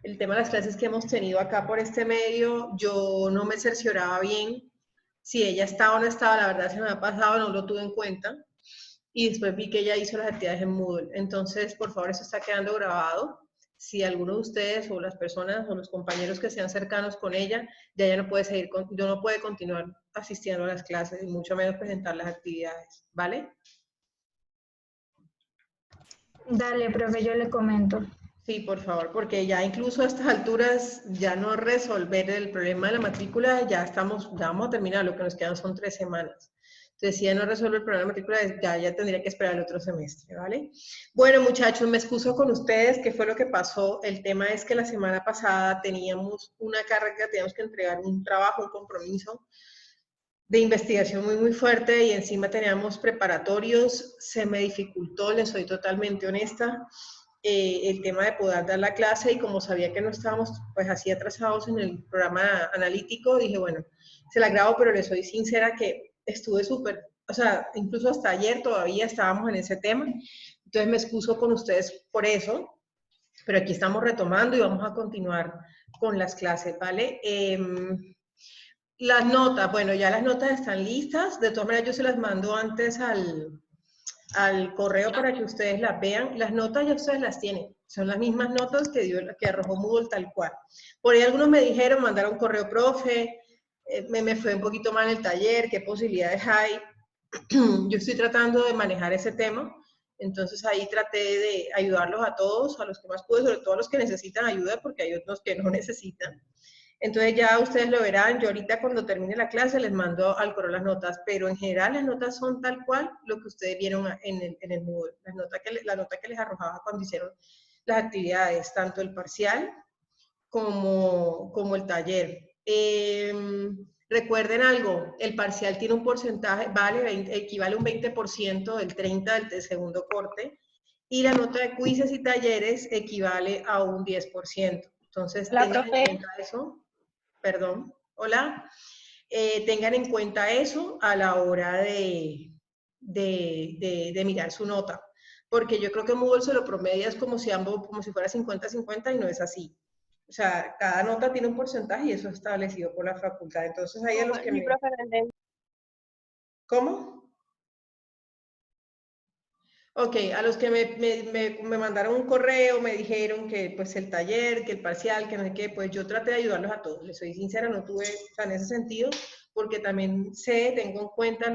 el tema de las clases que hemos tenido acá por este medio, yo no me cercioraba bien si ella estaba o no estaba, la verdad se me ha pasado, no lo tuve en cuenta. Y después vi que ella hizo las actividades en Moodle. Entonces, por favor, eso está quedando grabado. Si alguno de ustedes o las personas o los compañeros que sean cercanos con ella, ya no puede seguir, ya no puede continuar asistiendo a las clases y mucho menos presentar las actividades, ¿vale? Dale, profe, yo le comento. Sí, por favor, porque ya incluso a estas alturas ya no resolver el problema de la matrícula, ya vamos a terminar, lo que nos quedan son 3 semanas. Entonces, si ya no resuelve el problema de matrícula, ya tendría que esperar el otro semestre, ¿vale? Bueno, muchachos, me excuso con ustedes, ¿qué fue lo que pasó? El tema es que la semana pasada teníamos una carga, teníamos que entregar un trabajo, un compromiso de investigación muy fuerte y encima teníamos preparatorios, se me dificultó, les soy totalmente honesta, el tema de poder dar la clase y como sabía que no estábamos pues así atrasados en el programa analítico, dije, bueno, se la grabo, pero les soy sincera que estuve súper, o sea, incluso hasta ayer todavía estábamos en ese tema, entonces me excuso con ustedes por eso, pero aquí estamos retomando y vamos a continuar con las clases, ¿vale? Las notas, bueno, ya las notas están listas, de todas maneras yo se las mando antes al correo para que ustedes las vean. Las notas ya ustedes las tienen, son las mismas notas que arrojó Moodle tal cual. Por ahí algunos me dijeron, mandaron correo, profe, me fue un poquito mal el taller, qué posibilidades hay. Yo estoy tratando de manejar ese tema, entonces ahí traté de ayudarlos a todos, a los que más pude, sobre todo a los que necesitan ayuda, porque hay otros que no necesitan. Entonces ya ustedes lo verán, yo ahorita cuando termine la clase les mando al correo las notas, pero en general las notas son tal cual lo que ustedes vieron en el Moodle, la nota que les arrojaba cuando hicieron las actividades, tanto el parcial como el taller. Recuerden algo, el parcial tiene un porcentaje, equivale a un 20% del 30% del segundo corte, y la nota de quizzes y talleres equivale a un 10%. Entonces, tengan en cuenta eso. Perdón, hola, tengan en cuenta eso a la hora de mirar su nota, porque yo creo que Moodle se lo promedia es como si fuera 50-50 y no es así. O sea, cada nota tiene un porcentaje y eso es establecido por la facultad. Entonces, hay a los que ¿Cómo? Ok, a los que me mandaron un correo, me dijeron que pues el taller, que el parcial, que no sé qué, pues yo traté de ayudarlos a todos. Les soy sincera, no tuve, o sea, en ese sentido, porque también tengo en cuenta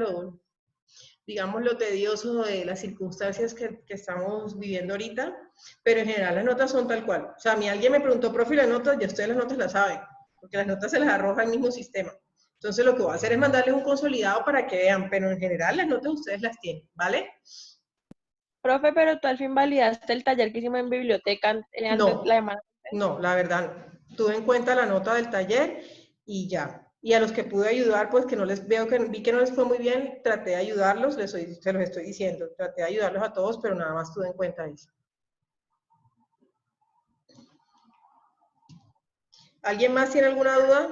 digamos, lo tedioso de las circunstancias que estamos viviendo ahorita, pero en general las notas son tal cual. O sea, a mí alguien me preguntó, profe, las notas, ya ustedes las notas las saben, porque las notas se las arroja el mismo sistema. Entonces lo que voy a hacer es mandarles un consolidado para que vean, pero en general las notas ustedes las tienen, ¿vale? Profe, pero tú al fin validaste el taller que hicimos en biblioteca No, la semana. no, la verdad no. Tuve en cuenta la nota del taller y ya. Y a los que pude ayudar, pues que no les veo que vi que no les fue muy bien, traté de ayudarlos, se los estoy diciendo, traté de ayudarlos a todos, pero nada más tuve en cuenta eso. ¿Alguien más tiene alguna duda?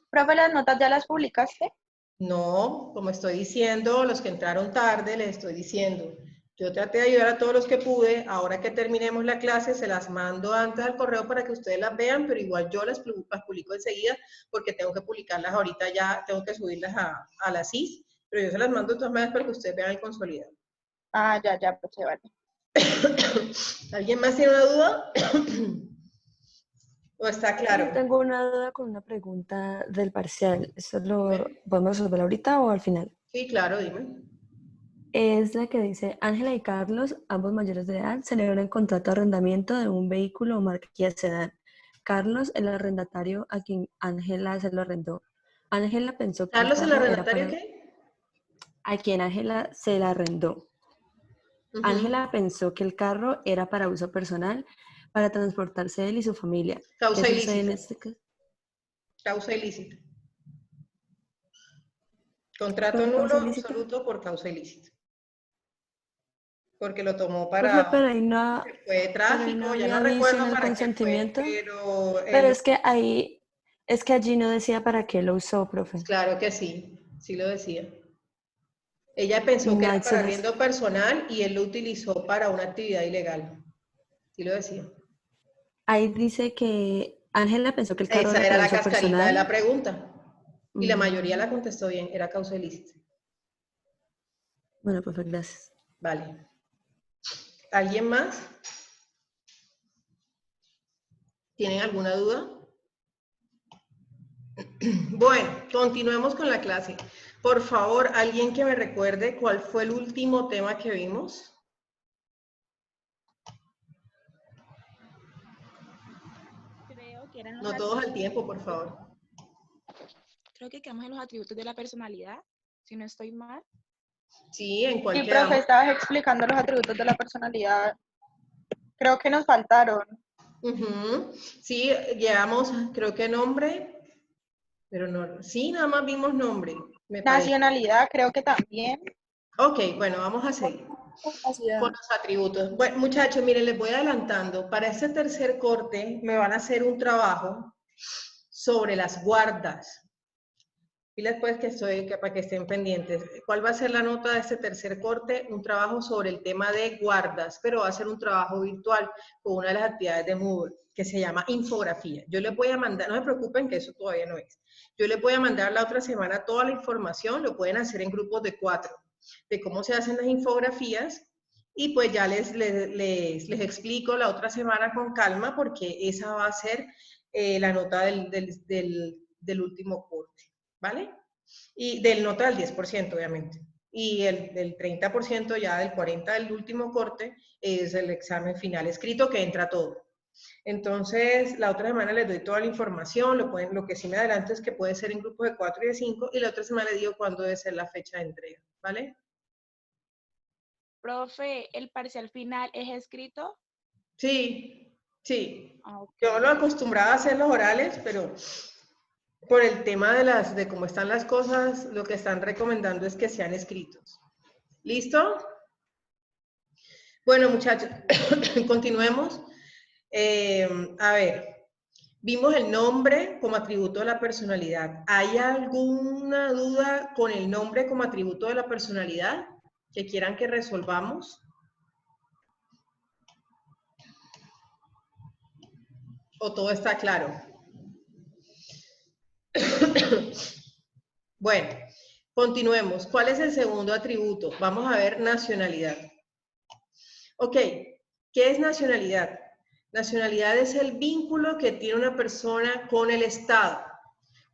Profe, ¿las notas ya las publicaste? No, como estoy diciendo, los que entraron tarde, les estoy diciendo. Yo traté de ayudar a todos los que pude. Ahora que terminemos la clase, se las mando antes al correo para que ustedes las vean, pero igual yo las publico enseguida porque tengo que publicarlas ahorita ya, tengo que subirlas a la CIS, pero yo se las mando de todas maneras para que ustedes vean el consolidado. Ah, ya, pues se vale. ¿Alguien más tiene una duda? ¿O está claro? Sí, tengo una duda con una pregunta del parcial. ¿Eso lo podemos resolver ahorita o al final? Sí, claro, dime. Es la que dice, Ángela y Carlos, ambos mayores de edad, celebran contrato de arrendamiento de un vehículo o marca Kia Sedán. Carlos, el arrendatario a quien Ángela se lo arrendó. Ángela pensó que ¿Carlos el arrendatario qué? A quien Ángela se la arrendó. Ángela pensó que el carro era para uso personal, para transportarse él y su familia. Causa ¿Qué ilícita. sucede en este caso? Causa ilícita. Contrato nulo absoluto por causa ilícita. Porque lo tomó para... Pero ahí no, fue de tráfico, ya no aviso en recuerdo el para qué fue, consentimiento. pero Es que allí no decía para qué lo usó, profe. claro que sí, sí lo decía. Ella pensó que era para arriendo personal y él lo utilizó para una actividad ilegal. Sí lo decía. Ahí dice que Ángela pensó que el carro Esa era era para la uso cascarita de personal. la pregunta. Y la Mm, mayoría la contestó bien, era causa ilícita. Bueno, pues gracias. Vale. ¿Alguien más? ¿Tienen alguna duda? Bueno, continuemos con la clase. Por favor, alguien que me recuerde cuál fue el último tema que vimos. Creo que eran los No todos al atributos. tiempo, por favor. Creo que quedamos en los atributos de la personalidad, si no estoy mal. Sí, ¿en cuál Sí, quedamos? profe, estabas explicando los atributos de la personalidad. Creo que nos faltaron. Ujú. Sí, llevamos, creo que nombre, pero no. Sí, nada más vimos nombre, me parece. Nacionalidad, creo que también. Ok, bueno, vamos a seguir con los atributos. Bueno, muchachos, miren, les voy adelantando. Para este tercer corte me van a hacer un trabajo sobre las guardas. Y después para que estén pendientes. ¿Cuál va a ser la nota de este tercer corte? Un trabajo sobre el tema de guardas, pero va a ser un trabajo virtual con una de las actividades de Moodle, que se llama infografía. Yo les voy a mandar, no se preocupen que eso todavía no es. Yo les voy a mandar la otra semana toda la información, lo pueden hacer en grupos de 4, de cómo se hacen las infografías, y pues ya les explico la otra semana con calma, porque esa va a ser la nota del último corte. ¿Vale? Y del nota del 10%, obviamente. Y el 30% ya del 40% del último corte es el examen final escrito que entra todo. Entonces, la otra semana les doy toda la información, lo que sí me adelanto es que puede ser en grupos de 4 y de 5, y la otra semana les digo cuándo debe ser la fecha de entrega, ¿vale? Profe, ¿el parcial final es escrito? Sí, sí. Ah, ok. Yo lo acostumbraba a hacer los orales, pero por el tema de cómo están las cosas, lo que están recomendando es que sean escritos. ¿Listo? Bueno, muchachos, continuemos. A ver, vimos el nombre como atributo de la personalidad. ¿Hay alguna duda con el nombre como atributo de la personalidad que quieran que resolvamos? ¿O todo está claro? Bueno, continuemos. ¿Cuál es el segundo atributo? Vamos a ver nacionalidad. Ok, ¿qué es nacionalidad? Nacionalidad es el vínculo que tiene una persona con el Estado,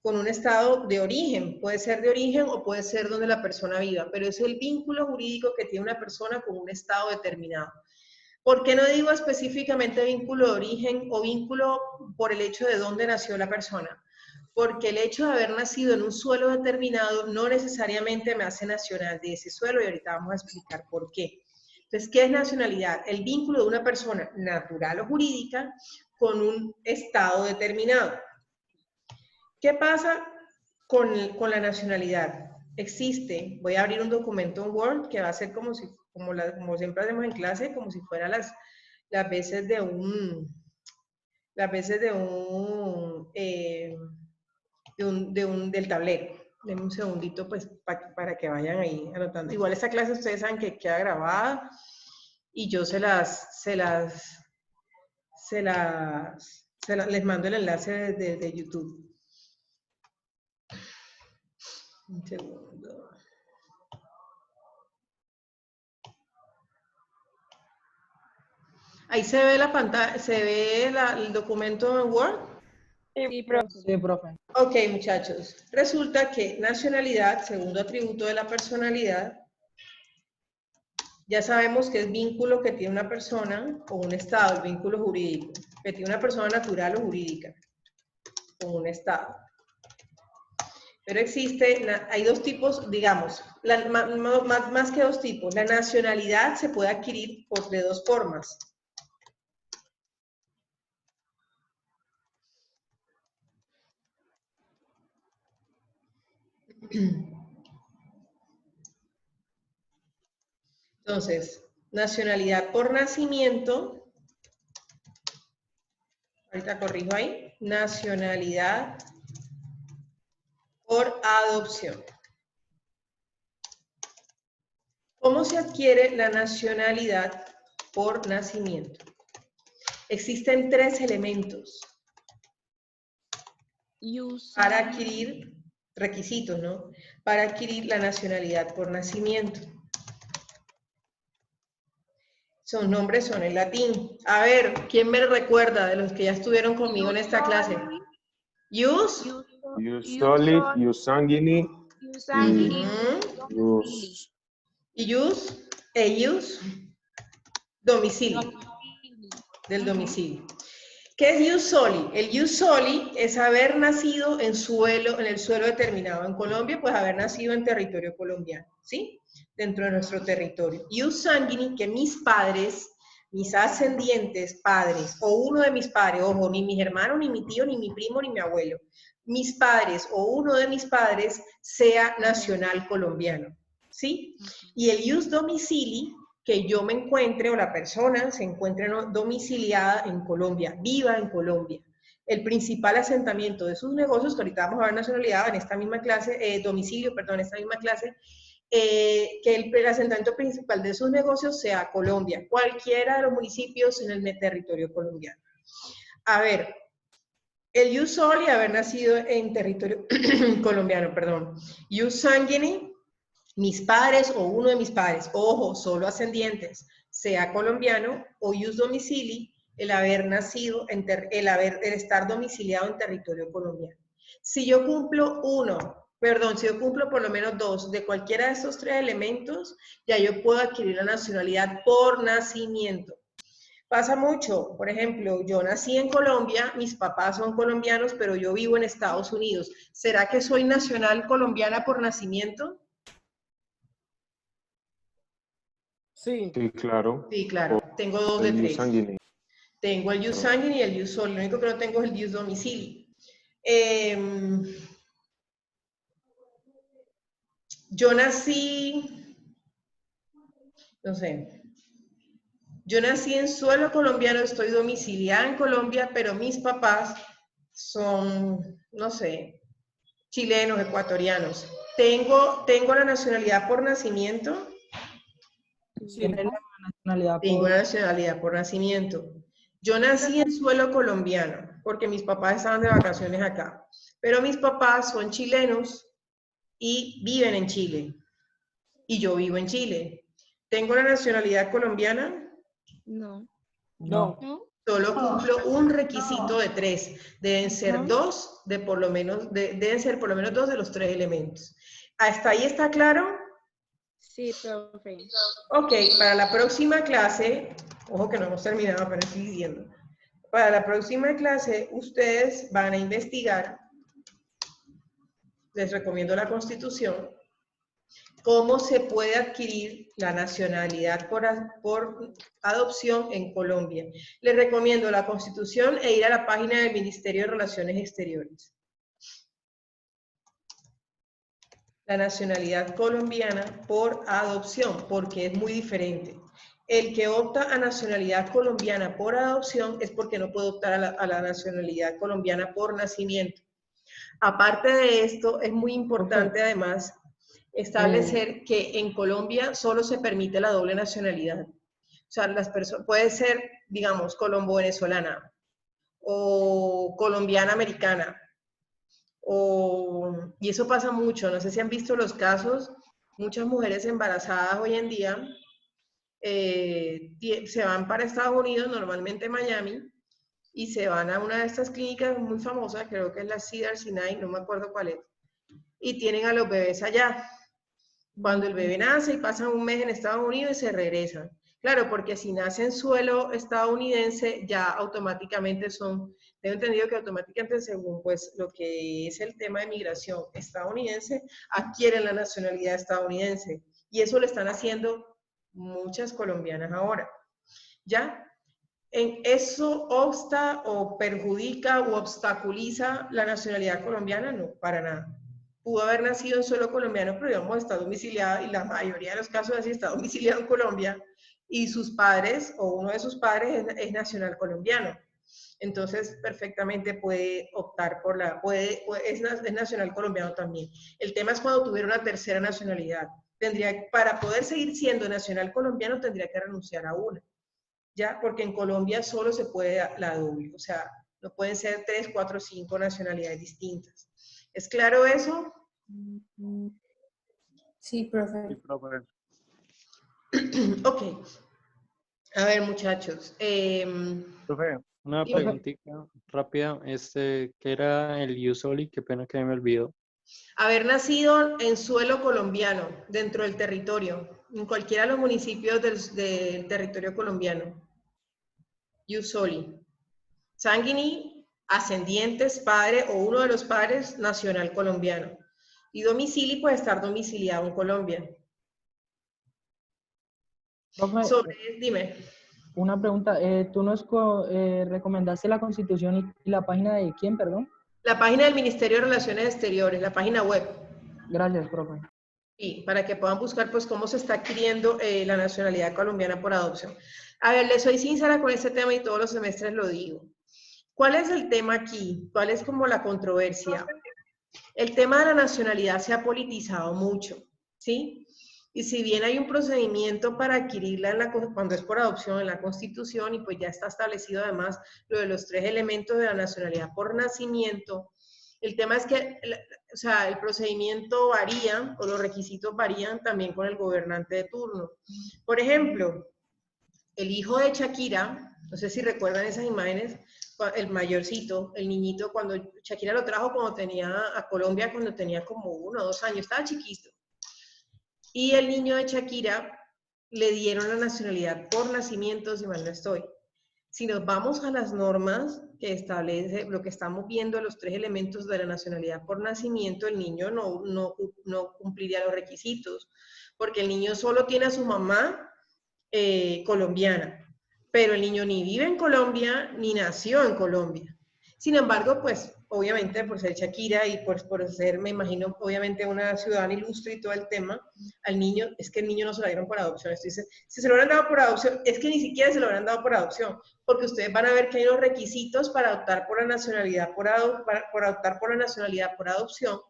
con un estado de origen. Puede ser de origen o puede ser donde la persona viva, pero es el vínculo jurídico que tiene una persona con un estado determinado. ¿Por qué no digo específicamente vínculo de origen o vínculo por el hecho de dónde nació la persona? Porque el hecho de haber nacido en un suelo determinado no necesariamente me hace nacional de ese suelo, y ahorita vamos a explicar por qué. Entonces, ¿qué es nacionalidad? El vínculo de una persona natural o jurídica con un estado determinado. ¿Qué pasa con la nacionalidad? Existe, voy a abrir un documento en Word que va a ser como siempre hacemos en clase, como si fuera las veces del tablero. Denme un segundito pues para que vayan ahí anotando. Igual esta clase ustedes saben que queda grabada y yo les mando el enlace de YouTube. Un segundo. Ahí se ve la pantalla, se ve el documento en Word. Sí, profe. Sí, profe. Ok, muchachos. Resulta que nacionalidad, segundo atributo de la personalidad, ya sabemos que es vínculo que tiene una persona con un estado, el vínculo jurídico, que tiene una persona natural o jurídica con un estado. Pero hay dos tipos, digamos, más que dos tipos. La nacionalidad se puede adquirir de dos formas. Entonces, nacionalidad por nacimiento, ahorita corrijo ahí, nacionalidad por adopción. ¿Cómo se adquiere la nacionalidad por nacimiento? Existen 3 elementos para Usan. adquirir, requisitos, ¿no? Para adquirir la nacionalidad por nacimiento. Son nombres, son en latín. A ver, ¿quién me recuerda de los que ya estuvieron conmigo en esta clase? Ius. Ius soli, ius sanguini, Sanguini. ius Y ius, eius, domicilio, del domicilio. ¿Qué es ius soli? El ius soli es haber nacido en el suelo determinado. En Colombia, pues haber nacido en territorio colombiano, ¿sí? Dentro de nuestro territorio. Ius sanguini, que mis padres, mis ascendientes padres, o uno de mis padres, ojo, ni mis hermanos, ni mi tío, ni mi primo, ni mi abuelo, mis padres o uno de mis padres sea nacional colombiano, ¿sí? Y el ius domicili, que yo me encuentre o la persona se encuentre domiciliada en Colombia, viva en Colombia. El principal asentamiento de sus negocios, que ahorita vamos a ver nacionalidad en esta misma clase, domicilio, perdón, en esta misma clase, que el asentamiento principal de sus negocios sea Colombia, cualquiera de los municipios en el territorio colombiano. A ver, el ius soli, haber nacido en territorio colombiano, perdón. Ius sanguini, mis padres o uno de mis padres, ojo, solo ascendientes, sea colombiano, o ius domicili, el haber nacido, el estar domiciliado en territorio colombiano. Si yo cumplo si yo cumplo por lo menos 2 de cualquiera de estos 3 elementos, ya yo puedo adquirir la nacionalidad por nacimiento. Pasa mucho, por ejemplo, yo nací en Colombia, mis papás son colombianos, pero yo vivo en Estados Unidos. ¿Será que soy nacional colombiana por nacimiento? Sí, claro. Sí, claro. Tengo 2 de El ius 3. sanguini. Tengo el ius sanguini y el ius soli. Lo único que no tengo es el ius domicili. Yo nací, no sé, yo nací en suelo colombiano, estoy domiciliada en Colombia, pero mis papás son, no sé, chilenos, ecuatorianos. ¿Tengo la nacionalidad por nacimiento? Tiene la nacionalidad Tengo por... la nacionalidad por nacimiento. Yo nací en suelo colombiano, porque mis papás estaban de vacaciones acá. Pero mis papás son chilenos y viven en Chile. Y yo vivo en Chile. ¿Tengo la nacionalidad colombiana? No. No. Solo cumplo un requisito de 3. Deben ser 2 de por lo menos, deben ser por lo menos 2 de los 3 elementos. ¿Hasta ahí está claro? Sí, profe. Ok, para la próxima clase, ojo que no hemos terminado, pero estoy diciendo. Para la próxima clase, ustedes van a investigar, les recomiendo la Constitución, cómo se puede adquirir la nacionalidad por adopción en Colombia. Les recomiendo la Constitución e ir a la página del Ministerio de Relaciones Exteriores. La nacionalidad colombiana por adopción, porque es muy diferente. El que opta a nacionalidad colombiana por adopción es porque no puede optar a la nacionalidad colombiana por nacimiento. Aparte de esto, es muy importante además establecer que en Colombia solo se permite la doble nacionalidad. O sea, las personas, puede ser, digamos, colombo-venezolana o colombiana-americana. Y eso pasa mucho, no sé si han visto los casos, muchas mujeres embarazadas hoy en día se van para Estados Unidos, normalmente Miami, y se van a una de estas clínicas muy famosas, creo que es la Cedars-Sinai, no me acuerdo cuál es, y tienen a los bebés allá. Cuando el bebé nace y pasan un mes en Estados Unidos y se regresan. Claro, porque si nace en suelo estadounidense, ya automáticamente tengo entendido que automáticamente según pues lo que es el tema de migración estadounidense, adquieren la nacionalidad estadounidense. Y eso lo están haciendo muchas colombianas ahora. ¿Ya? ¿Eso obsta o perjudica o obstaculiza la nacionalidad colombiana? No, para nada. Pudo haber nacido en suelo colombiano, pero digamos está domiciliado, y la mayoría de los casos así está domiciliado en Colombia, y sus padres, o uno de sus padres es nacional colombiano. Entonces, perfectamente puede optar por es nacional colombiano también. El tema es cuando tuviera una tercera nacionalidad. Para poder seguir siendo nacional colombiano, tendría que renunciar a una. ¿ya? Porque en Colombia solo se puede la doble, o sea, no pueden ser 3, 4, 5 nacionalidades distintas. ¿Es claro eso? Sí, profe. Sí, profe. Ok. A ver, muchachos. Profe, una Dime. preguntita rápida. ¿Qué era el Usoli? Qué pena que me olvidó. Haber nacido en suelo colombiano, dentro del territorio, en cualquiera de los municipios del territorio colombiano. Ius soli. Sanguini, ascendientes, padre o uno de los padres, nacional colombiano. Y domicili puede estar domiciliado en Colombia. Profe, Dime. una pregunta. ¿Tú nos recomendaste la Constitución y la página de quién, perdón? La página del Ministerio de Relaciones Exteriores, la página web. Gracias, profe. Sí, para que puedan buscar pues cómo se está adquiriendo la nacionalidad colombiana por adopción. A ver, les soy sincera con este tema y todos los semestres lo digo. ¿Cuál es el tema aquí? ¿Cuál es como la controversia? El tema de la nacionalidad se ha politizado mucho, ¿sí? Y si bien hay un procedimiento para adquirirla cuando es por adopción en la Constitución, y pues ya está establecido además lo de los 3 elementos de la nacionalidad por nacimiento, el tema es que o sea, el procedimiento varía, o los requisitos varían también con el gobernante de turno. Por ejemplo, el hijo de Shakira, no sé si recuerdan esas imágenes, el mayorcito, el niñito, cuando Shakira lo trajo a Colombia cuando tenía como 1 o 2 años, estaba chiquito. Y el niño de Shakira le dieron la nacionalidad por nacimiento, si mal no estoy. Si nos vamos a las normas que establece lo que estamos viendo, los 3 elementos de la nacionalidad por nacimiento, el niño no cumpliría los requisitos, porque el niño solo tiene a su mamá colombiana, pero el niño ni vive en Colombia, ni nació en Colombia. Sin embargo, pues, obviamente, por ser Shakira y por ser, me imagino, obviamente una ciudadana ilustre y todo el tema, al niño, es que el niño no se lo dieron por adopción. Esto dice, si se lo hubieran dado por adopción, es que ni siquiera se lo habrán dado por adopción, porque ustedes van a ver que hay unos requisitos para optar por la nacionalidad por adopción,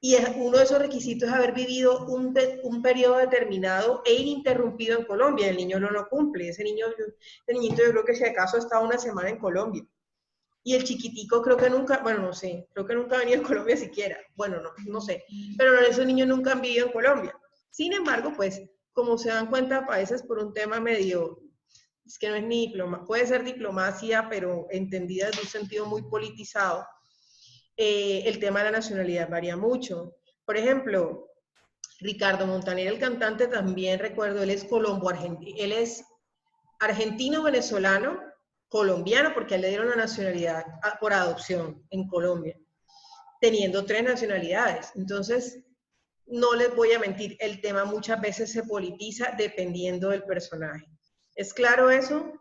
y uno de esos requisitos es haber vivido un periodo determinado e ininterrumpido en Colombia. El niño no lo cumple. Ese niñito yo creo que si acaso ha estado 1 semana en Colombia. Y el chiquitico creo que nunca, bueno, no sé, creo que nunca ha venido a Colombia siquiera. Bueno, no sé. Pero esos niños nunca han vivido en Colombia. Sin embargo, pues, como se dan cuenta, a veces por un tema medio, es que no es ni diplomacia, puede ser diplomacia, pero entendida desde un sentido muy politizado, el tema de la nacionalidad varía mucho. Por ejemplo, Ricardo Montaner, el cantante, también recuerdo, él es colombo-argentino, él es argentino-venezolano, colombiano, porque a él le dieron la nacionalidad por adopción en Colombia, teniendo 3 nacionalidades. Entonces, no les voy a mentir, el tema muchas veces se politiza dependiendo del personaje. ¿Es claro eso?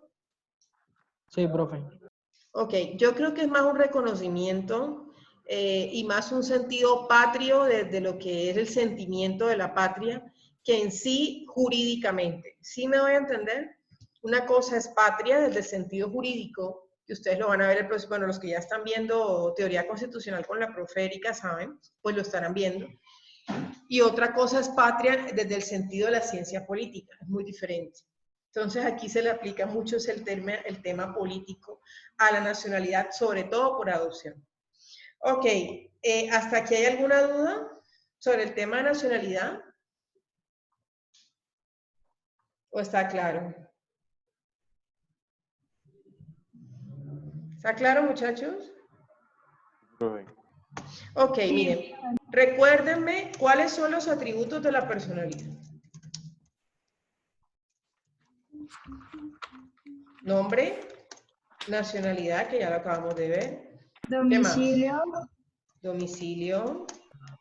Sí, profe. Ok, yo creo que es más un reconocimiento y más un sentido patrio de lo que es el sentimiento de la patria, que en sí jurídicamente. ¿Sí me voy a entender? Una cosa es patria desde el sentido jurídico, que ustedes lo van a ver, bueno, los que ya están viendo teoría constitucional con la profe Erika saben, pues lo estarán viendo. Y otra cosa es patria desde el sentido de la ciencia política, es muy diferente. Entonces aquí se le aplica mucho el tema político a la nacionalidad, sobre todo por adopción. Ok, ¿hasta aquí hay alguna duda sobre el tema de nacionalidad? ¿O está claro? ¿Está claro, muchachos? Profe. Ok, miren, recuérdenme cuáles son los atributos de la personalidad. Nombre, nacionalidad, que ya lo acabamos de ver. Domicilio, Domicilio,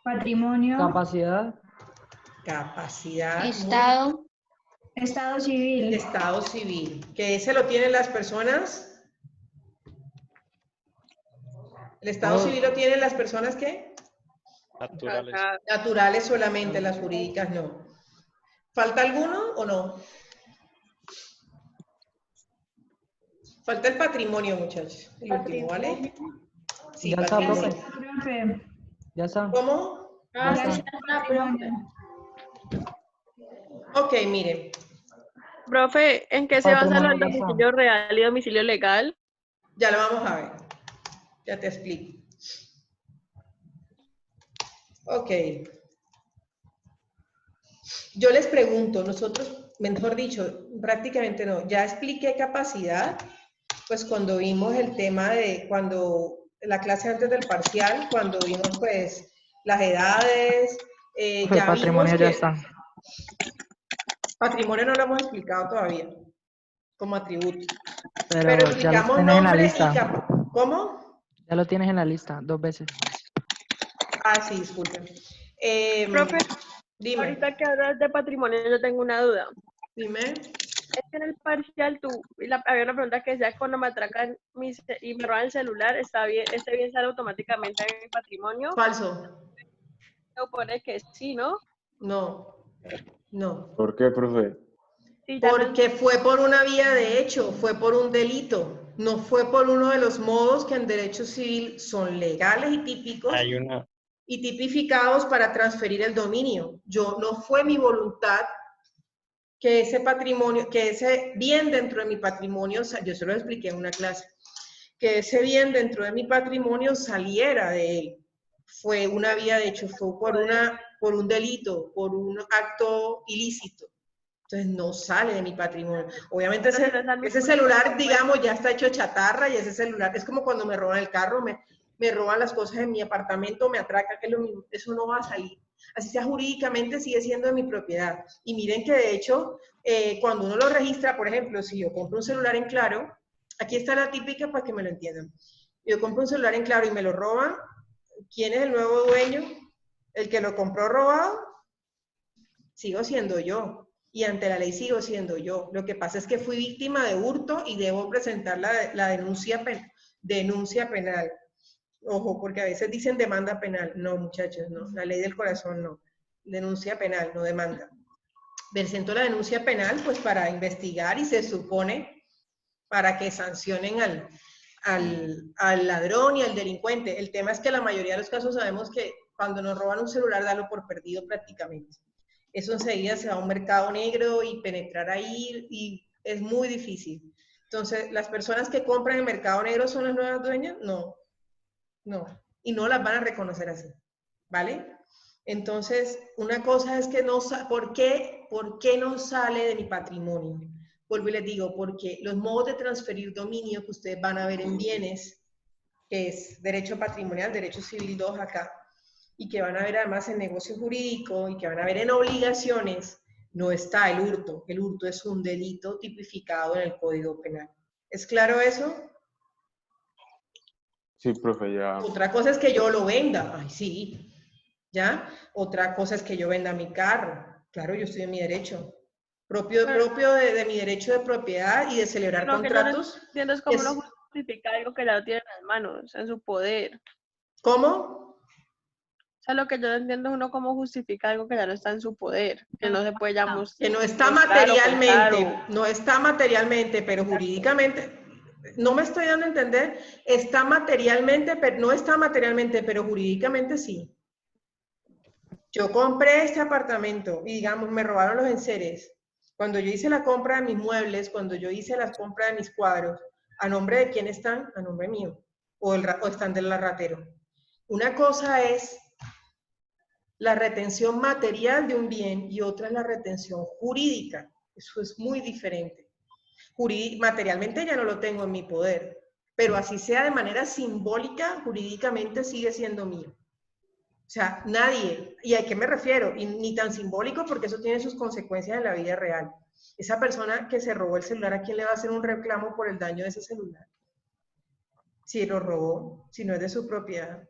patrimonio, Capacidad. capacidad, Estado. estado civil, estado civil, que ese lo tienen las personas. ¿El estado civil lo tienen las personas qué? Naturales. Naturales solamente, las jurídicas no. ¿Falta alguno o no? Falta el patrimonio, muchachos. El último, ¿vale? Sí, Ya está, patrimonio. profe. Ya está. ¿Cómo? Ya está. Patrimonio. Ok, miren. Profe, ¿en qué se basa lo del Patrimonio ya está. domicilio real y domicilio legal? Ya lo vamos a ver. Ya te explico. Ok. Yo les pregunto, nosotros, mejor dicho, prácticamente no, ya expliqué capacidad, pues cuando vimos el tema de, cuando, la clase antes del parcial, cuando vimos pues las edades, Profe, ya patrimonio vimos ya que está. patrimonio no lo hemos explicado todavía, como atributo. Pero Pero ya lo explicamos tienes en la nombre y lista. ¿Cómo? Ya lo tienes en la lista 2 veces. Ah, sí, disculpen. Profe, Dime, ahorita que hablas de patrimonio, yo tengo una duda. dime. Es que en el parcial había una pregunta que decía, cuando me atracan y me roban el celular, ¿está bien, este bien sale automáticamente en mi patrimonio? Falso. Se supone que sí, ¿no? No, no. ¿Por qué, profe? Sí, ya no, Porque fue por una vía de hecho, fue por un delito, no fue por uno de los modos que en derecho civil son legales y típicos Hay una, y tipificados para transferir el dominio. No fue mi voluntad que ese patrimonio, que ese bien dentro de mi patrimonio, yo se lo expliqué en una clase, que ese bien dentro de mi patrimonio saliera de él. Fue una vía de hecho, fue por un delito, por un acto ilícito. Entonces no sale de mi patrimonio. Obviamente pero si no es al ese mismo celular, tiempo, pues, digamos, ya está hecho chatarra y ese celular es como cuando me roban el carro, me roban las cosas en mi apartamento, me atracan, que es lo mismo. Eso no va a salir. Así sea jurídicamente, sigue siendo de mi propiedad. Y miren que de hecho, cuando uno lo registra, por ejemplo, si yo compro un celular en Claro, aquí está la típica para que me lo entiendan. Yo compro un celular en Claro y me lo roban, ¿quién es el nuevo dueño? ¿El que lo compró robado? Sigo siendo yo. Y ante la ley sigo siendo yo. Lo que pasa es que fui víctima de hurto y debo presentar la denuncia penal. Ojo, porque a veces dicen demanda penal. No, muchachos, no. La ley del corazón no. Denuncia penal, no demanda. Presento la denuncia penal pues para investigar y se supone para que sancionen al ladrón y al delincuente. El tema es que la mayoría de los casos sabemos que cuando nos roban un celular, dalo por perdido prácticamente. Eso enseguida se va a un mercado negro y penetrar ahí y es muy difícil. Entonces, ¿las personas que compran en mercado negro son las nuevas dueñas? No, no. Y no las van a reconocer así, ¿vale? Entonces, una cosa es que no, ¿por qué no sale de mi patrimonio? Vuelvo y les digo, porque los modos de transferir dominio que ustedes van a ver en bienes, que es derecho patrimonial, derecho civil 2 acá, y que van a ver además en negocio jurídico y que van a ver en obligaciones, no está el hurto. El hurto es un delito tipificado en el Código Penal. ¿Es claro eso? Sí, profe, ya. Otra cosa es que yo lo venda. Ay, sí. ¿Ya? Otra cosa es que yo venda mi carro. Claro, yo estoy en mi derecho. Propio de mi derecho de propiedad y de celebrar lo que yo no contratos. entiendo es cómo uno justifica algo que ya lo tiene en las manos, en su poder. ¿Cómo? O sea, lo que yo no entiendo es uno cómo justifica algo que ya no está en su poder, que no se puede ya Que no está mostrar o materialmente, comprar no está materialmente, pero jurídicamente, no me estoy dando a entender, está materialmente, pero no está materialmente, pero jurídicamente sí. Yo compré este apartamento y digamos, me robaron los enseres. Cuando yo hice la compra de mis muebles, cuando yo hice la compra de mis cuadros, ¿a nombre de quién están? A nombre mío. O están del ratero. Una cosa es la retención material de un bien y otra es la retención jurídica. Eso es muy diferente. Materialmente ya no lo tengo en mi poder, pero así sea de manera simbólica, jurídicamente sigue siendo mío. O sea, nadie, ¿y a qué me refiero? Y ni tan simbólico porque eso tiene sus consecuencias en la vida real. Esa persona que se robó el celular, ¿a quién le va a hacer un reclamo por el daño de ese celular? Si lo robó, si no es de su propiedad.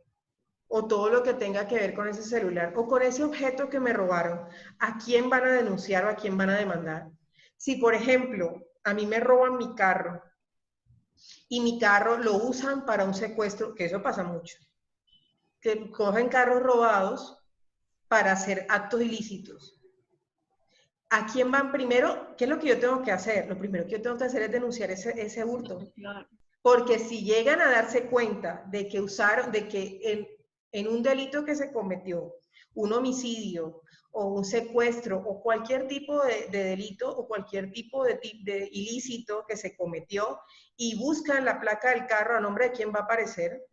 O todo lo que tenga que ver con ese celular o con ese objeto que me robaron, ¿a quién van a denunciar o a quién van a demandar? Si, por ejemplo, a mí me roban mi carro y mi carro lo usan para un secuestro, que eso pasa mucho, que cogen carros robados para hacer actos ilícitos. ¿A quién van primero? ¿Qué es lo que yo tengo que hacer? Lo primero que yo tengo que hacer es denunciar ese hurto. Porque si llegan a darse cuenta de que usaron, de que en un delito que se cometió, un homicidio o un secuestro o cualquier tipo de delito o cualquier tipo de ilícito que se cometió y buscan la placa del carro, ¿a nombre de quién va a aparecer?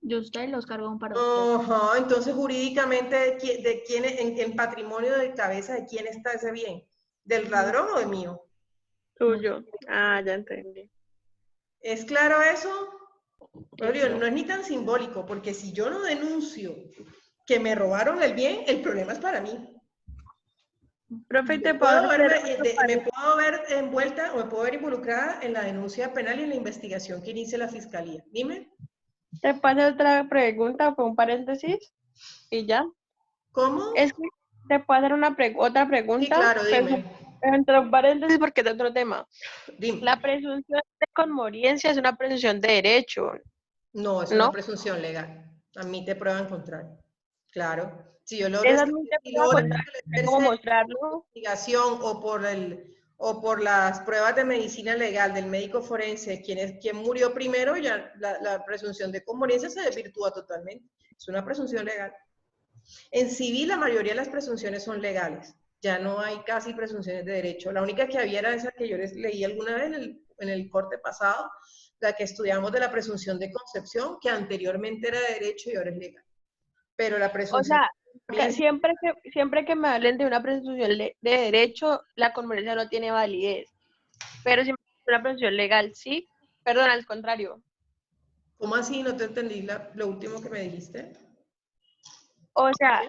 De usted los cargó para usted. Ajá, entonces jurídicamente, ¿de quién en patrimonio de cabeza de quién está ese bien? ¿Del ladrón o de mío? Tuyo. Ah, ya entendí. ¿Es claro eso? Pero no es ni tan simbólico, porque si yo no denuncio que me robaron el bien, el problema es para mí. Profe, me puedo ver envuelta o me puedo ver involucrada en la denuncia penal y en la investigación que inicie la fiscalía. Dime. ¿Te pasa otra pregunta por un paréntesis? Y ya. ¿Cómo? Es que te puedo hacer otra pregunta. Sí, claro, dime. Entre un paréntesis porque es otro tema. Dime. La presunción de conmovencia es una presunción de derecho. No, es una presunción legal. Admite prueba en contrario. Claro. Si yo logro ¿Cómo mostrarlo? Investigación o por las pruebas de medicina legal del médico forense, quien murió primero, ya la presunción de conmovencia se desvirtúa totalmente. Es una presunción legal. En civil la mayoría de las presunciones son legales. Ya no hay casi presunciones de derecho. La única que había era esa que yo les leí alguna vez en el corte pasado, la que estudiamos de la presunción de concepción, que anteriormente era de derecho y ahora es legal. Pero la presunción... O sea, siempre que me hablen de una presunción de derecho, la conmovencia no tiene validez. Pero si me hablan de una presunción legal, sí. Perdón, al contrario. ¿Cómo así? No te entendí lo último que me dijiste. O sea,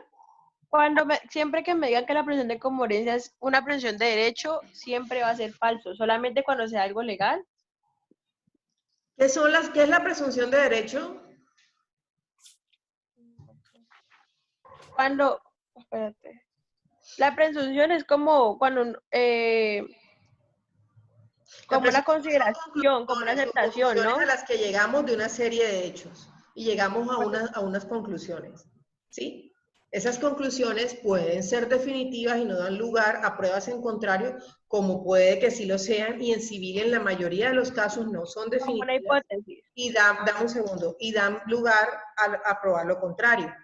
siempre que me digan que la presunción de conmovencia es una presunción de derecho, siempre va a ser falso. Solamente cuando sea algo legal. ¿Qué es la presunción de derecho? Espérate. La presunción es como cuando como una consideración, como una aceptación, ¿no? A las que llegamos de una serie de hechos y llegamos a unas conclusiones, ¿sí? Esas conclusiones pueden ser definitivas y no dan lugar a pruebas en contrario, como puede que sí lo sean, y en civil en la mayoría de los casos no son definitivas. Como una hipótesis. Y dan lugar a probar lo contrario.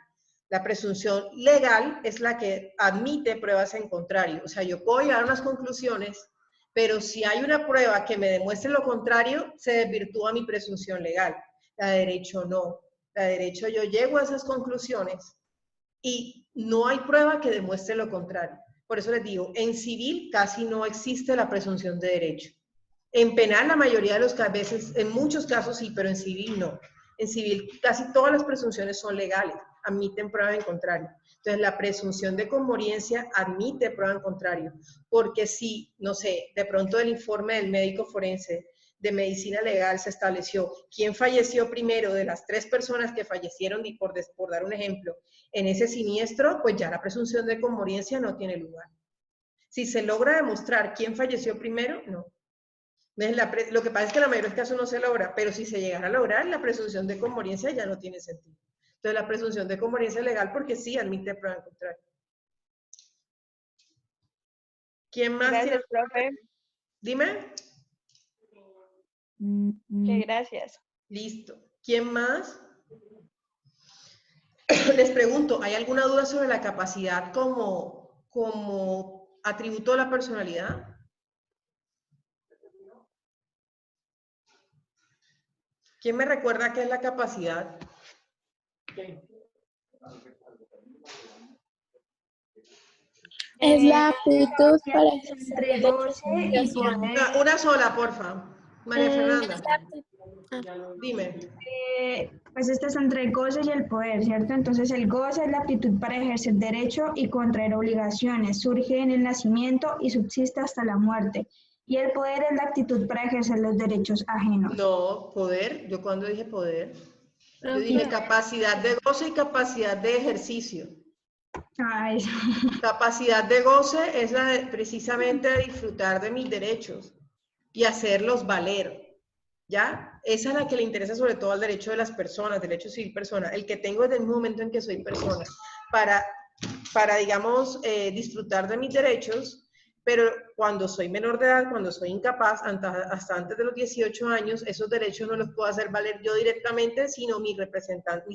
La presunción legal es la que admite pruebas en contrario. O sea, yo puedo llegar a unas conclusiones, pero si hay una prueba que me demuestre lo contrario, se desvirtúa mi presunción legal. La de derecho no. La de derecho yo llego a esas conclusiones y no hay prueba que demuestre lo contrario. Por eso les digo, en civil casi no existe la presunción de derecho. En penal la mayoría de los veces, en muchos casos sí, pero en civil no. En civil casi todas las presunciones son legales, admiten prueba en contrario. Entonces la presunción de conmovencia admite prueba en contrario, porque si, no sé, de pronto el informe del médico forense de medicina legal se estableció quién falleció primero de las 3 personas que fallecieron, y por dar un ejemplo, en ese siniestro, pues ya la presunción de conmovencia no tiene lugar. Si se logra demostrar quién falleció primero, no. Lo que pasa es que en la mayoría de los casos no se logra, pero si se llegara a lograr, la presunción de conmovencia ya no tiene sentido. Entonces la presunción de conmovencia es legal porque sí admite prueba en contrario. ¿Quién más Gracias, tiene? profe. Dime. Gracias. Listo. ¿Quién más? Les pregunto, ¿hay alguna duda sobre la capacidad como atributo de la personalidad? ¿Quién me recuerda qué es la capacidad? Es la aptitud para entre goce y poder. Una sola, porfa. María Fernanda. Dime. Pues este es entre el goce y el poder, ¿cierto? Entonces el goce es la aptitud para ejercer derecho y contraer obligaciones. Surge en el nacimiento y subsiste hasta la muerte. Y el poder es la actitud para ejercer los derechos ajenos. No, poder. ¿Yo cuándo dije poder? Yo dije capacidad de goce y capacidad de ejercicio. Ah, eso. Capacidad de goce es la de, precisamente de disfrutar de mis derechos y hacerlos valer, ¿ya? Esa es la que le interesa sobre todo al derecho de las personas, derecho civil persona, el que tengo desde el momento en que soy persona, para digamos, disfrutar de mis derechos, pero cuando soy menor de edad, cuando soy incapaz, hasta antes de los 18 años, esos derechos no los puedo hacer valer yo directamente, sino mis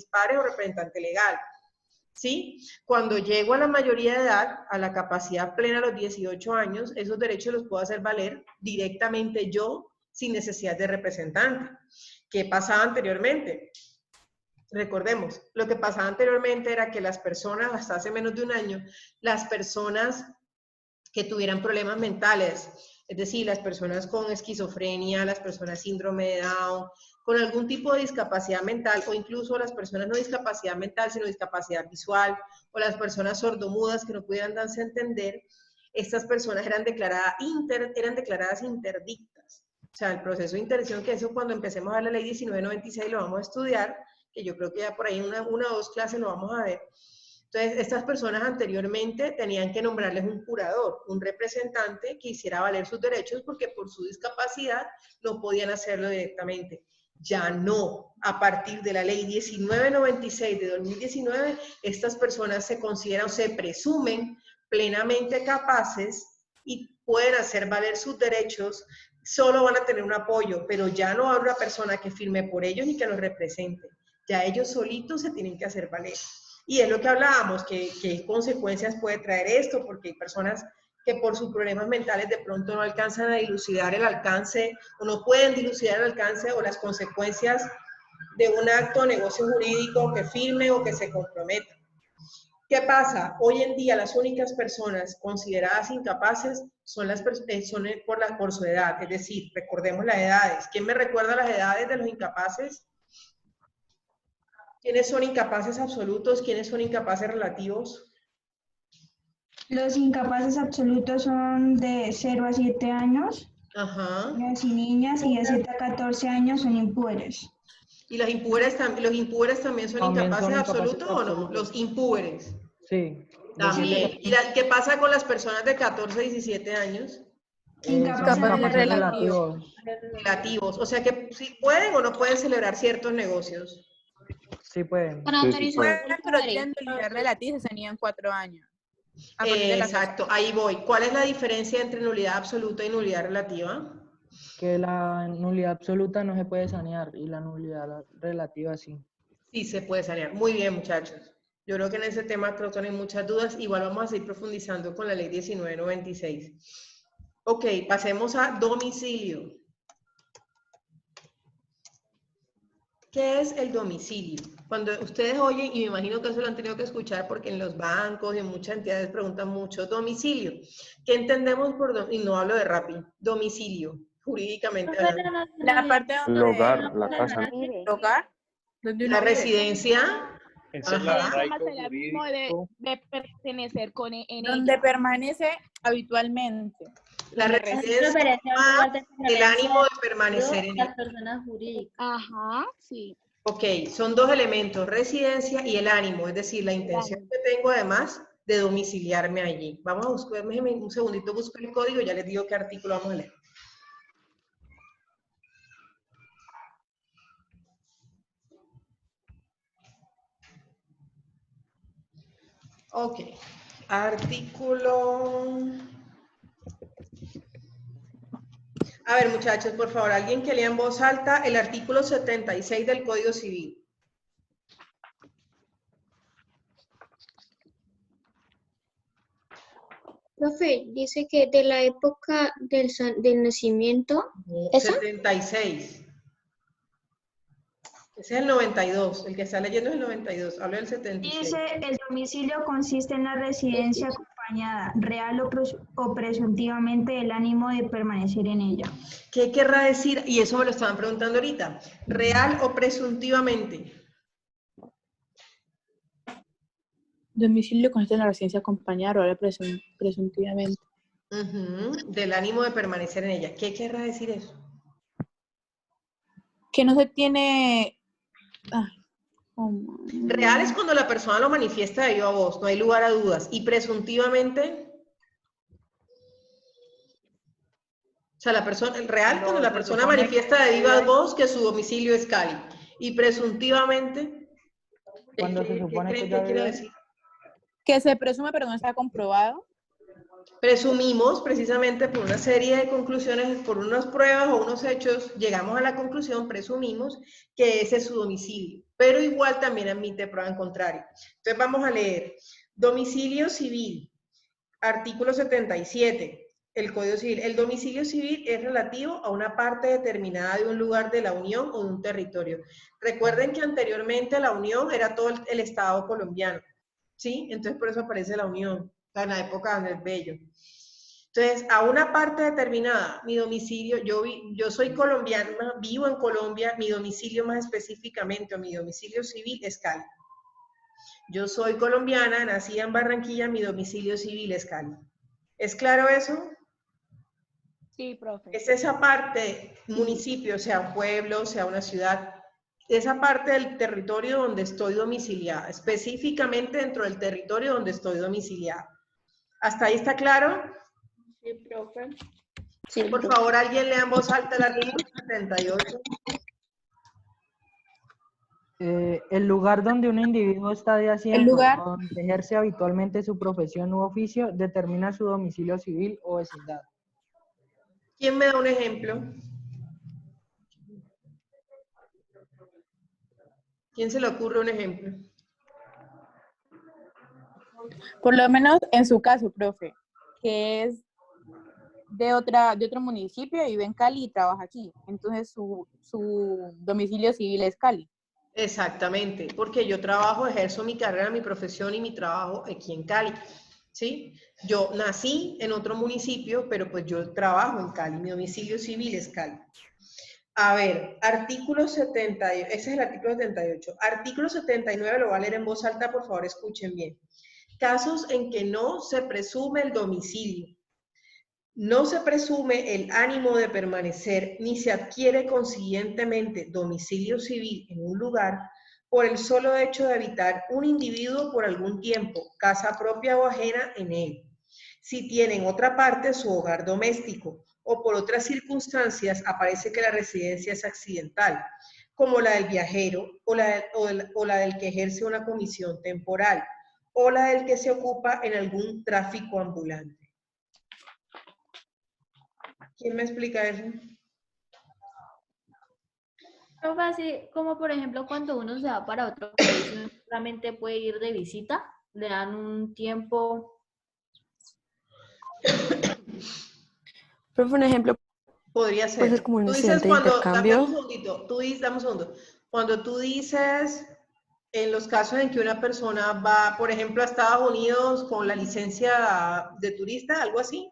padres o representante legal. ¿sí? Cuando llego a la mayoría de edad, a la capacidad plena a los 18 años, esos derechos los puedo hacer valer directamente yo, sin necesidad de representante. ¿Qué pasaba anteriormente? Recordemos, lo que pasaba anteriormente era que las personas, hasta hace menos de un año, las personas que tuvieran problemas mentales, es decir, las personas con esquizofrenia, las personas síndrome de Down, con algún tipo de discapacidad mental, o incluso las personas no discapacidad mental, sino discapacidad visual, o las personas sordomudas que no pudieran darse a entender, estas personas eran declaradas interdictas. O sea, el proceso de interdicción, que eso cuando empecemos a ver la ley 1996 lo vamos a estudiar, que yo creo que ya por ahí una o dos clases lo vamos a ver. Entonces, estas personas anteriormente tenían que nombrarles un curador, un representante que hiciera valer sus derechos porque por su discapacidad no podían hacerlo directamente. Ya no. A partir de la ley 1996 de 2019, estas personas se consideran o se presumen plenamente capaces y pueden hacer valer sus derechos. Solo van a tener un apoyo, pero ya no habrá una persona que firme por ellos ni que los represente. Ya ellos solitos se tienen que hacer valer. Y es lo que hablábamos, qué consecuencias puede traer esto, porque hay personas que por sus problemas mentales de pronto no alcanzan a dilucidar el alcance, o no pueden dilucidar el alcance o las consecuencias de un acto o negocio jurídico que firme o que se comprometa. ¿Qué pasa? Hoy en día las únicas personas consideradas incapaces son por su edad, es decir, recordemos las edades. ¿Quién me recuerda las edades de los incapaces? ¿Quiénes son incapaces absolutos? ¿Quiénes son incapaces relativos? Los incapaces absolutos son de 0 a 7 años. Ajá. Niños y niñas, y de 7 a 14 años son impúberes. ¿Y los impúberes también son incapaces absolutos o no? Los impúberes. Sí. También. ¿Y qué pasa con las personas de 14 a 17 años? Incapaces relativos. Relativos. O sea que sí pueden o no pueden celebrar ciertos negocios. Sí pueden. Con autorización del Pero padre. tienen nulidad relativa se tenían 4 años. Exacto, ahí voy. ¿Cuál es la diferencia entre nulidad absoluta y nulidad relativa? Que la nulidad absoluta no se puede sanear y la nulidad relativa sí. Sí se puede sanear. Muy bien, muchachos. Yo creo que en ese tema creo que no hay muchas dudas. Igual vamos a seguir profundizando con la ley 1996. Ok, pasemos a domicilio. ¿Qué es el domicilio? Cuando ustedes oyen, y me imagino que eso lo han tenido que escuchar porque en los bancos y en muchas entidades preguntan mucho, domicilio. ¿Qué entendemos por domicilio? Y no hablo de Rappi. Domicilio, jurídicamente hablando. La parte donde... El hogar, la casa. ¿El hogar? ¿Donde uno La vive? residencia. Ese es el arraigo de pertenecer Donde permanece habitualmente. La residencia, el ánimo de permanecer en las personas jurídicas. Ajá, sí. Ok, son dos elementos, residencia y el ánimo, es decir, la intención que tengo además de domiciliarme allí. Vamos a buscar, déjenme un segundito, busco el código, ya les digo qué artículo vamos a leer. Ok, artículo... A ver, muchachos, por favor, alguien que lea en voz alta el artículo 76 del Código Civil. Profe, dice que de la época del nacimiento. ¿Esa? 76. Ese es el 92. El que está leyendo es el 92. Hablo del 76. Dice, el domicilio consiste en la residencia acompañada, real o presuntivamente, el ánimo de permanecer en ella. ¿Qué querrá decir? Y eso me lo estaban preguntando ahorita. ¿Real o presuntivamente? Domicilio consiste en la residencia acompañada, real o presuntivamente. Del ánimo de permanecer en ella. ¿Qué querrá decir eso? Que no se tiene... Real es cuando la persona lo manifiesta de viva voz, no hay lugar a dudas. ¿Y presuntivamente? O sea, el real cuando la persona manifiesta de viva voz que su domicilio es Cali. ¿Y presuntivamente? Cuando se supone que ¿Qué quiere decir? Que se presume pero no está comprobado. Presumimos, precisamente por una serie de conclusiones, por unas pruebas o unos hechos, llegamos a la conclusión, presumimos que ese es su domicilio. pero igual también admite prueba en contrario. Entonces vamos a leer. Domicilio civil, artículo 77. El Código Civil. El domicilio civil es relativo a una parte determinada de un lugar de la Unión o de un territorio. Recuerden que anteriormente la Unión era todo el Estado colombiano, ¿sí? Entonces por eso aparece la Unión, en la época de Andrés Bello. Entonces, a una parte determinada, mi domicilio, yo soy colombiana, vivo en Colombia, mi domicilio más específicamente, o mi domicilio civil es Cali. Yo soy colombiana, nací en Barranquilla, mi domicilio civil es Cali. ¿Es claro eso? Sí, profe. Es esa parte, municipio, sea un pueblo, sea una ciudad, esa parte del territorio donde estoy domiciliada, específicamente dentro del territorio donde estoy domiciliada. ¿Hasta ahí está claro? Sí, profe. Sí, Por profe. favor, alguien lea en voz alta el artículo 78. El lugar donde un individuo está de asiento o donde ejerce habitualmente su profesión u oficio determina su domicilio civil o vecindad. ¿Quién me da un ejemplo? ¿Quién se le ocurre un ejemplo? Por lo menos en su caso, profe, que es de otro municipio, vive en Cali y trabaja aquí. Entonces su domicilio civil es Cali. Exactamente, porque yo trabajo, ejerzo mi carrera, mi profesión y mi trabajo aquí en Cali, ¿sí? Yo nací en otro municipio, pero pues yo trabajo en Cali, mi domicilio civil es Cali. A ver, artículo 78, ese es el artículo 78. Artículo 79, lo voy a leer en voz alta, por favor, escuchen bien. Casos en que no se presume el domicilio. No se presume el ánimo de permanecer ni se adquiere consiguientemente domicilio civil en un lugar por el solo hecho de habitar un individuo por algún tiempo, casa propia o ajena en él. Si tiene en otra parte su hogar doméstico o por otras circunstancias aparece que la residencia es accidental, como la del viajero o la del que ejerce una comisión temporal o la del que se ocupa en algún tráfico ambulante. ¿Quién me explica eso? Profe, así como por ejemplo cuando uno se va para otro país, uno solamente puede ir de visita, le dan un tiempo. Profe, un ejemplo podría puede ser ser. como un Tú dices estudiante de cuando, dame un intercambio. segundito, dame un segundo. Cuando tú dices, en los casos en que una persona va, por ejemplo, a Estados Unidos con la licencia de turista, algo así.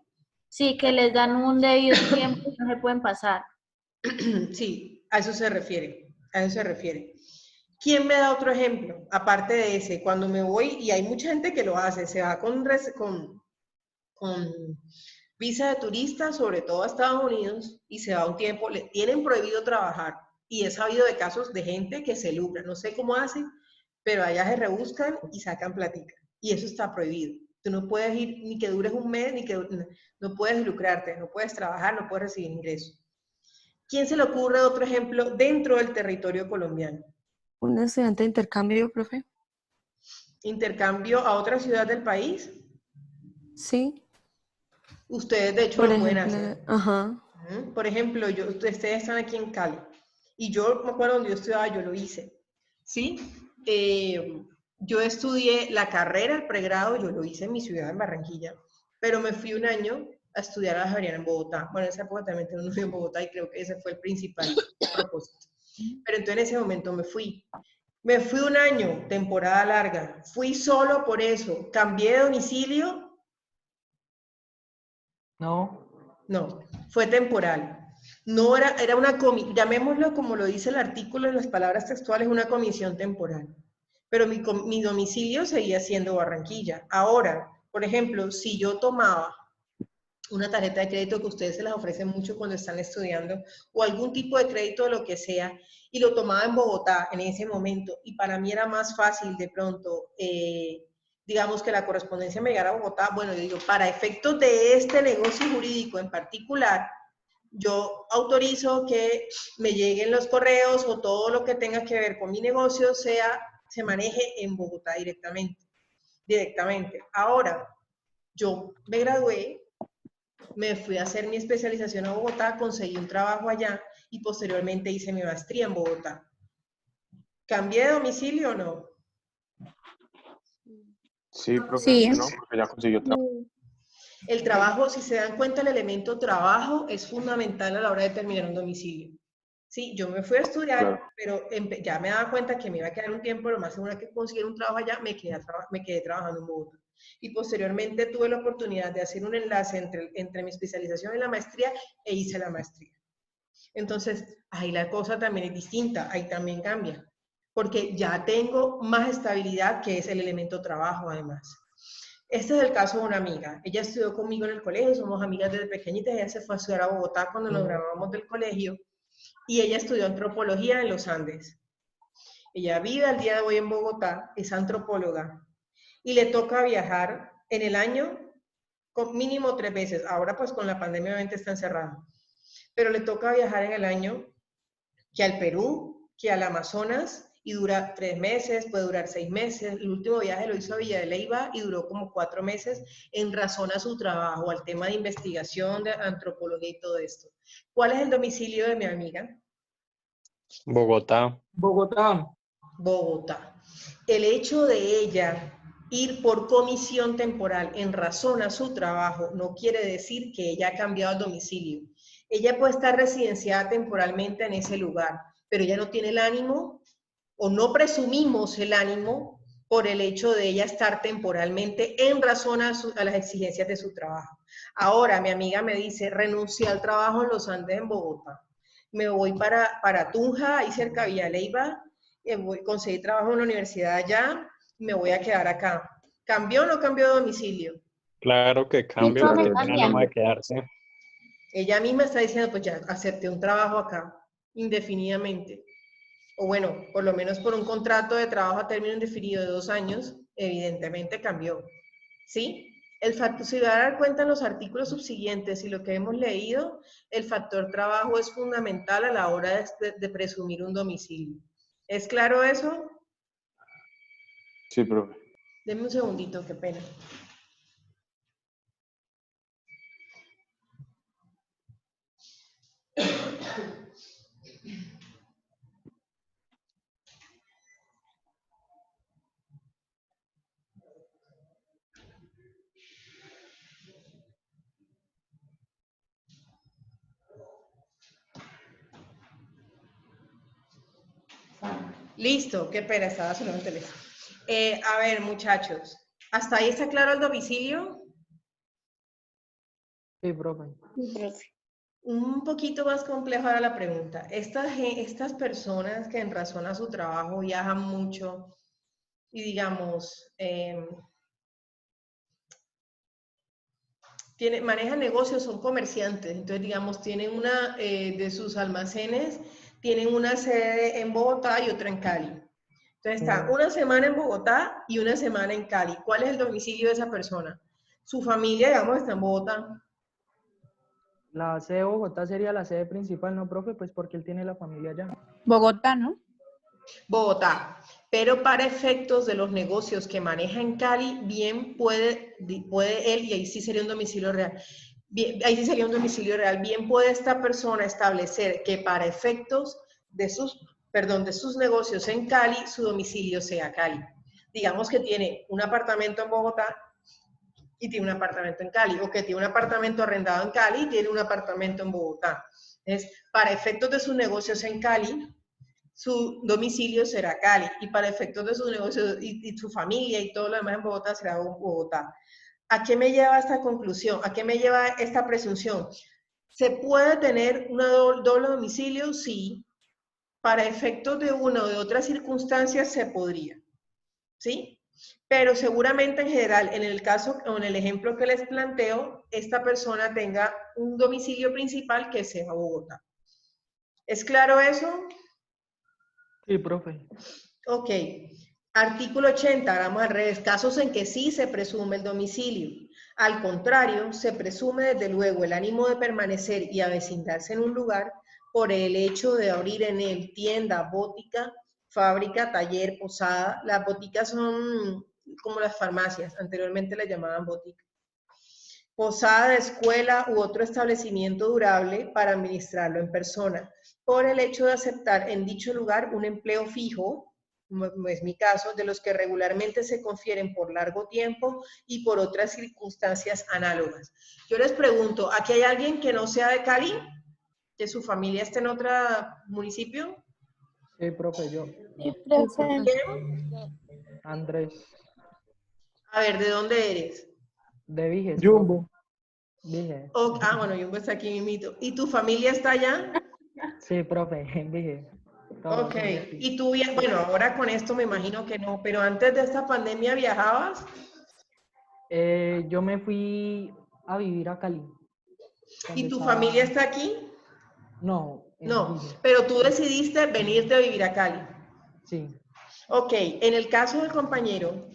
Sí, que les dan un debido tiempo y no se pueden pasar. Sí, a eso se refiere, a eso se refiere. ¿Quién me da otro ejemplo? Aparte de ese, cuando me voy, y hay mucha gente que lo hace, se va con visa de turista, sobre todo a Estados Unidos, y se va un tiempo, le tienen prohibido trabajar. Y he sabido de casos de gente que se lucra, no sé cómo hacen, pero allá se rebuscan y sacan platica. Y eso está prohibido. Tú no puedes ir, ni que dures un mes, ni que no puedes lucrarte, no puedes trabajar, no puedes recibir ingresos. ¿Quién se le ocurre otro ejemplo dentro del territorio colombiano? Un estudiante de intercambio, profe. ¿Intercambio a otra ciudad del país? Sí. Ustedes, de hecho, Por lo pueden ejemplo, hacer. ajá. Por ejemplo, ustedes están aquí en Cali. Y yo me acuerdo donde yo estudiaba, yo lo hice. ¿Sí? Yo estudié la carrera, el pregrado, yo lo hice en mi ciudad, en Barranquilla. Pero me fui un año a estudiar a la Javeriana en Bogotá. Bueno, en esa época también tenía un novio en Bogotá y creo que ese fue el principal propósito. Pero entonces en ese momento me fui. Me fui un año, temporada larga. Fui solo por eso. Cambié de domicilio. No. No, fue temporal. No era una comisión, llamémoslo como lo dice el artículo en las palabras textuales, una comisión temporal. Pero mi domicilio seguía siendo Barranquilla. Ahora, por ejemplo, si yo tomaba una tarjeta de crédito que ustedes se las ofrecen mucho cuando están estudiando, o algún tipo de crédito de lo que sea, y lo tomaba en Bogotá en ese momento, y para mí era más fácil de pronto, digamos que la correspondencia me llegara a Bogotá, bueno, yo digo, para efectos de este negocio jurídico en particular, yo autorizo que me lleguen los correos o todo lo que tenga que ver con mi negocio se maneje en Bogotá directamente. Ahora, yo me gradué, me fui a hacer mi especialización a Bogotá, conseguí un trabajo allá y posteriormente hice mi maestría en Bogotá. ¿Cambié de domicilio o no? Sí, profe, Sí. no, porque ya consiguió trabajo. El trabajo, si se dan cuenta, el elemento trabajo es fundamental a la hora de determinar un domicilio. Sí, yo me fui a estudiar, Claro. pero ya me daba cuenta que me iba a quedar un tiempo, lo más seguro que conseguir un trabajo allá, me quedé trabajando en Bogotá. Y posteriormente tuve la oportunidad de hacer un enlace entre mi especialización y la maestría e hice la maestría. Entonces, ahí la cosa también es distinta, ahí también cambia, porque ya tengo más estabilidad, que es el elemento trabajo además. Este es el caso de una amiga. Ella estudió conmigo en el colegio, somos amigas desde pequeñitas, ella se fue a estudiar a Bogotá cuando nos graduamos del colegio y ella estudió antropología en los Andes. Ella vive al día de hoy en Bogotá, es antropóloga y le toca viajar en el año con mínimo 3 veces. Ahora pues con la pandemia obviamente está encerrada, pero le toca viajar en el año que al Perú, que al Amazonas, y dura 3 meses, puede durar 6 meses. El último viaje lo hizo a Villa de Leyva y duró como 4 meses en razón a su trabajo, al tema de investigación, de antropología y todo esto. ¿Cuál es el domicilio de mi amiga? Bogotá. Bogotá. Bogotá. El hecho de ella ir por comisión temporal en razón a su trabajo no quiere decir que ella ha cambiado el domicilio. Ella puede estar residenciada temporalmente en ese lugar, pero ella no tiene el ánimo, o no presumimos el ánimo, por el hecho de ella estar temporalmente en razón a las exigencias de su trabajo. Ahora, mi amiga me dice, renuncié al trabajo en los Andes en Bogotá. Me voy para Tunja, ahí cerca de Villa Leyva, conseguí trabajo en la universidad allá, me voy a quedar acá. ¿Cambió o no cambió de domicilio? Claro que cambia profe, porque tiene ánimo de quedarse. Ella misma está diciendo, pues ya acepté un trabajo acá, indefinidamente. O bueno, por lo menos por un contrato de trabajo a término indefinido de 2 años, evidentemente cambió. ¿Sí? Si va a dar cuenta en los artículos subsiguientes y lo que hemos leído, el factor trabajo es fundamental a la hora de presumir un domicilio. ¿Es claro eso? Sí, profe. Denme un segundito, qué pena. Listo, qué pena, estaba sonando el teléfono. A ver, muchachos, ¿hasta ahí está claro el domicilio? Sí, profe. Un poquito más compleja ahora la pregunta. Estas personas que en razón a su trabajo viajan mucho y digamos, manejan negocios, son comerciantes, entonces digamos, tienen una de sus almacenes, tienen una sede en Bogotá y otra en Cali. Entonces está una semana en Bogotá y una semana en Cali. ¿Cuál es el domicilio de esa persona? Su familia, digamos, está en Bogotá. La sede de Bogotá sería la sede principal, ¿no, profe? Pues porque él tiene la familia allá. Bogotá, ¿no? Bogotá. Pero para efectos de los negocios que maneja en Cali, bien puede él, y ahí sí sería un domicilio real, bien puede esta persona establecer que para efectos de sus negocios en Cali, su domicilio sea Cali. Digamos que tiene un apartamento en Bogotá y tiene un apartamento en Cali, o que tiene un apartamento arrendado en Cali y tiene un apartamento en Bogotá. Entonces, para efectos de sus negocios en Cali, su domicilio será Cali, y para efectos de sus negocios y su familia y todo lo demás en Bogotá será Bogotá. ¿A qué me lleva esta conclusión? ¿A qué me lleva esta presunción? ¿Se puede tener un doble domicilio? Sí. Para efectos de una o de otra circunstancia se podría, ¿sí? Pero seguramente en general, en el caso o en el ejemplo que les planteo, esta persona tenga un domicilio principal que sea Bogotá. ¿Es claro eso? Sí, profe. Ok. Artículo 80, vamos al revés. Casos en que sí se presume el domicilio. Al contrario, se presume desde luego el ánimo de permanecer y avecindarse en un lugar por el hecho de abrir en él tienda, botica, fábrica, taller, posada. Las boticas son como las farmacias, anteriormente las llamaban botica. Posada de escuela u otro establecimiento durable para administrarlo en persona, por el hecho de aceptar en dicho lugar un empleo fijo como es mi caso, de los que regularmente se confieren por largo tiempo y por otras circunstancias análogas. Yo les pregunto, ¿aquí hay alguien que no sea de Cali? ¿Que su familia esté en otro municipio? Sí, profe, yo. Sí, profe. Andrés. A ver, ¿de dónde eres? De Viges. Jumbo. Viges. Bueno, Jumbo está aquí mismito. ¿Y tu familia está allá? Sí, profe, en Viges. Ok. ¿Y tú, bueno, ahora con esto me imagino que no, pero antes de esta pandemia viajabas? Yo me fui a vivir a Cali. ¿Y tu familia está aquí? No. No, pero tú decidiste venirte a vivir a Cali. Sí. Ok, en el caso del compañero,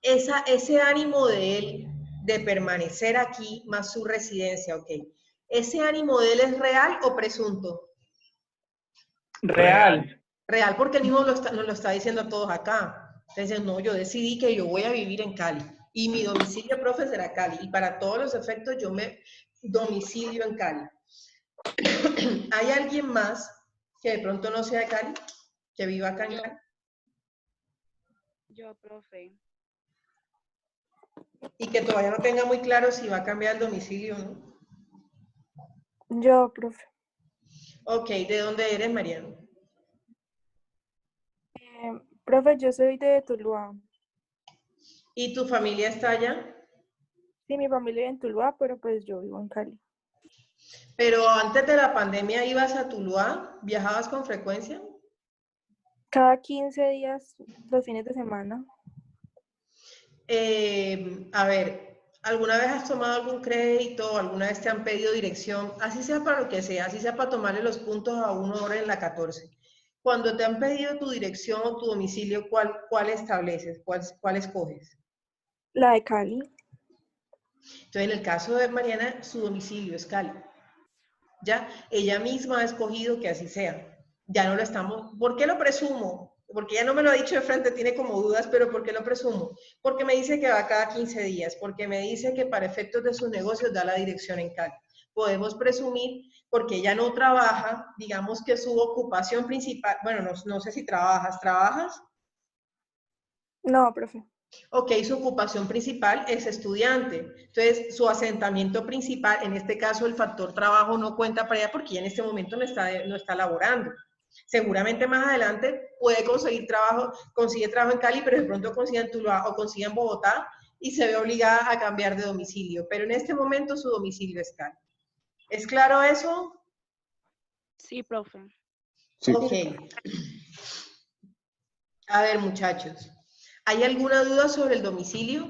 ese ánimo de él de permanecer aquí más su residencia, ok, ¿ese ánimo de él es real o presunto? Real. Real, porque él mismo nos lo está diciendo a todos acá. Entonces, no, yo decidí que yo voy a vivir en Cali y mi domicilio, profe, será Cali. Y para todos los efectos, yo me domicilio en Cali. ¿Hay alguien más que de pronto no sea de Cali, que viva acá en Cali? Yo, profe. Y que todavía no tenga muy claro si va a cambiar el domicilio o no. Yo, profe. Ok, ¿de dónde eres, Mariano? Profe, yo soy de Tuluá. ¿Y tu familia está allá? Sí, mi familia vive en Tuluá, pero pues yo vivo en Cali. Pero antes de la pandemia, ¿ibas a Tuluá? ¿Viajabas con frecuencia? Cada 15 días, los fines de semana. A ver, ¿alguna vez has tomado algún crédito? ¿Alguna vez te han pedido dirección? Así sea para lo que sea, así sea para tomarle los puntos a uno ahora en la 14. Cuando te han pedido tu dirección o tu domicilio, ¿cuál estableces? ¿Cuál escoges? La de Cali. Entonces, en el caso de Mariana, su domicilio es Cali. ¿Ya? Ella misma ha escogido que así sea. Ya no lo estamos... ¿Por qué lo presumo? Porque ella no me lo ha dicho de frente, tiene como dudas, pero ¿por qué lo presumo? Porque me dice que va cada 15 días, porque me dice que para efectos de sus negocios da la dirección en Cali. Podemos presumir, porque ella no trabaja, digamos que su ocupación principal, bueno, no sé si ¿trabajas? No, profe. Ok, su ocupación principal es estudiante. Entonces, su asentamiento principal, en este caso el factor trabajo no cuenta para ella porque ella en este momento no está laborando. Seguramente más adelante puede conseguir trabajo, consigue trabajo en Cali, pero de pronto consigue en Tuluá o consigue en Bogotá y se ve obligada a cambiar de domicilio. Pero en este momento su domicilio es Cali. ¿Es claro eso? Sí, profe. Sí. Ok. A ver, muchachos. ¿Hay alguna duda sobre el domicilio?